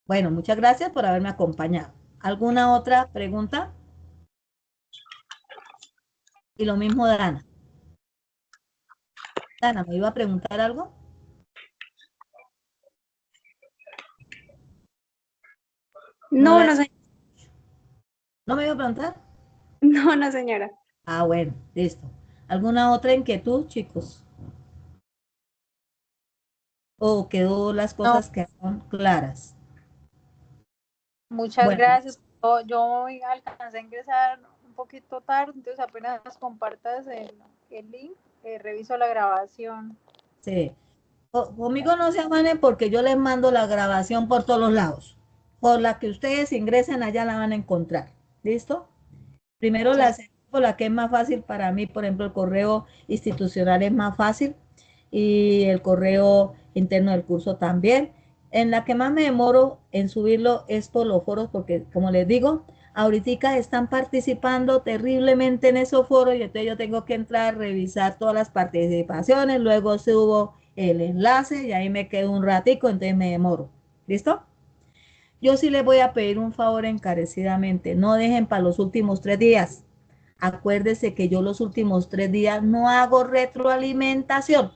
bueno, muchas gracias por haberme acompañado. ¿Alguna otra pregunta? Y lo mismo Dana. Dana, ¿me iba a preguntar algo? No No, la no, ¿No me iba a preguntar? no, no, señora. Ah, bueno, listo. ¿Alguna otra inquietud, chicos? ¿O quedó las No, cosas que son claras? muchas Bueno, gracias. Yo alcancé a ingresar un poquito tarde, entonces apenas compartas el link, reviso la grabación. sí. Conmigo no se amanen porque yo les mando la grabación por todos los lados. Por la que ustedes ingresen allá la van a encontrar. ¿Listo? Primero Sí, por la que es más fácil para mí, por ejemplo, el correo institucional es más fácil y el correo interno del curso también. En la que más me demoro en subirlo es por los foros porque, como les digo, ahorita están participando terriblemente en esos foros y entonces yo tengo que entrar, revisar todas las participaciones, luego subo el enlace y ahí me quedo un ratico, entonces me demoro. ¿Listo? Yo sí les voy a pedir un favor encarecidamente, no dejen para los últimos 3 días. Acuérdese que yo los últimos 3 días no hago retroalimentación.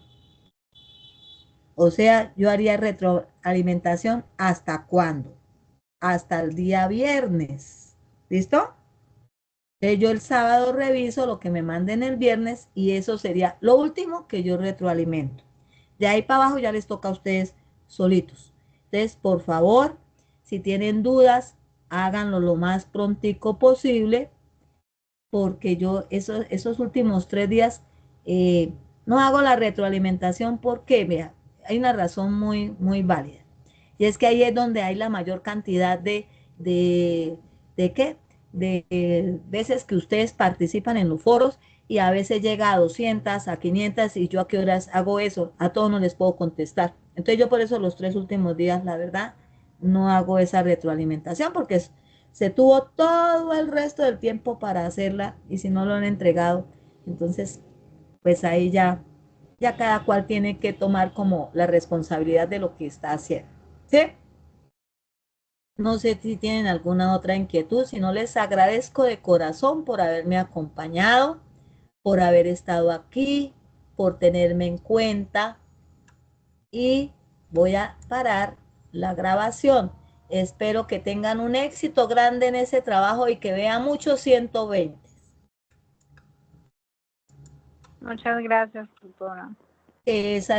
O sea, yo haría retroalimentación hasta cuándo? Hasta el día viernes. ¿Listo? Entonces yo el sábado reviso lo que me manden el viernes y eso sería lo último que yo retroalimento. De ahí para abajo ya les toca a ustedes solitos. Entonces, por favor, si tienen dudas, háganlo lo más prontico posible, porque yo esos últimos 3 días no hago la retroalimentación porque, vea, hay una razón muy, muy válida. Y es que ahí es donde hay la mayor cantidad ¿de qué? De veces que ustedes participan en los foros y a veces llega a 200, a 500 y yo a qué horas hago eso, a todos no les puedo contestar. Entonces yo por eso los 3 últimos días, la verdad, no hago esa retroalimentación porque se tuvo todo el resto del tiempo para hacerla y si no lo han entregado, entonces pues ahí ya cada cual tiene que tomar como la responsabilidad de lo que está haciendo. ¿Sí? No sé si tienen alguna otra inquietud, si no les agradezco de corazón por haberme acompañado, por haber estado aquí, por tenerme en cuenta y voy a parar la grabación. Espero que tengan un éxito grande en ese trabajo y que vean muchos 120. muchas gracias, tutora. Esa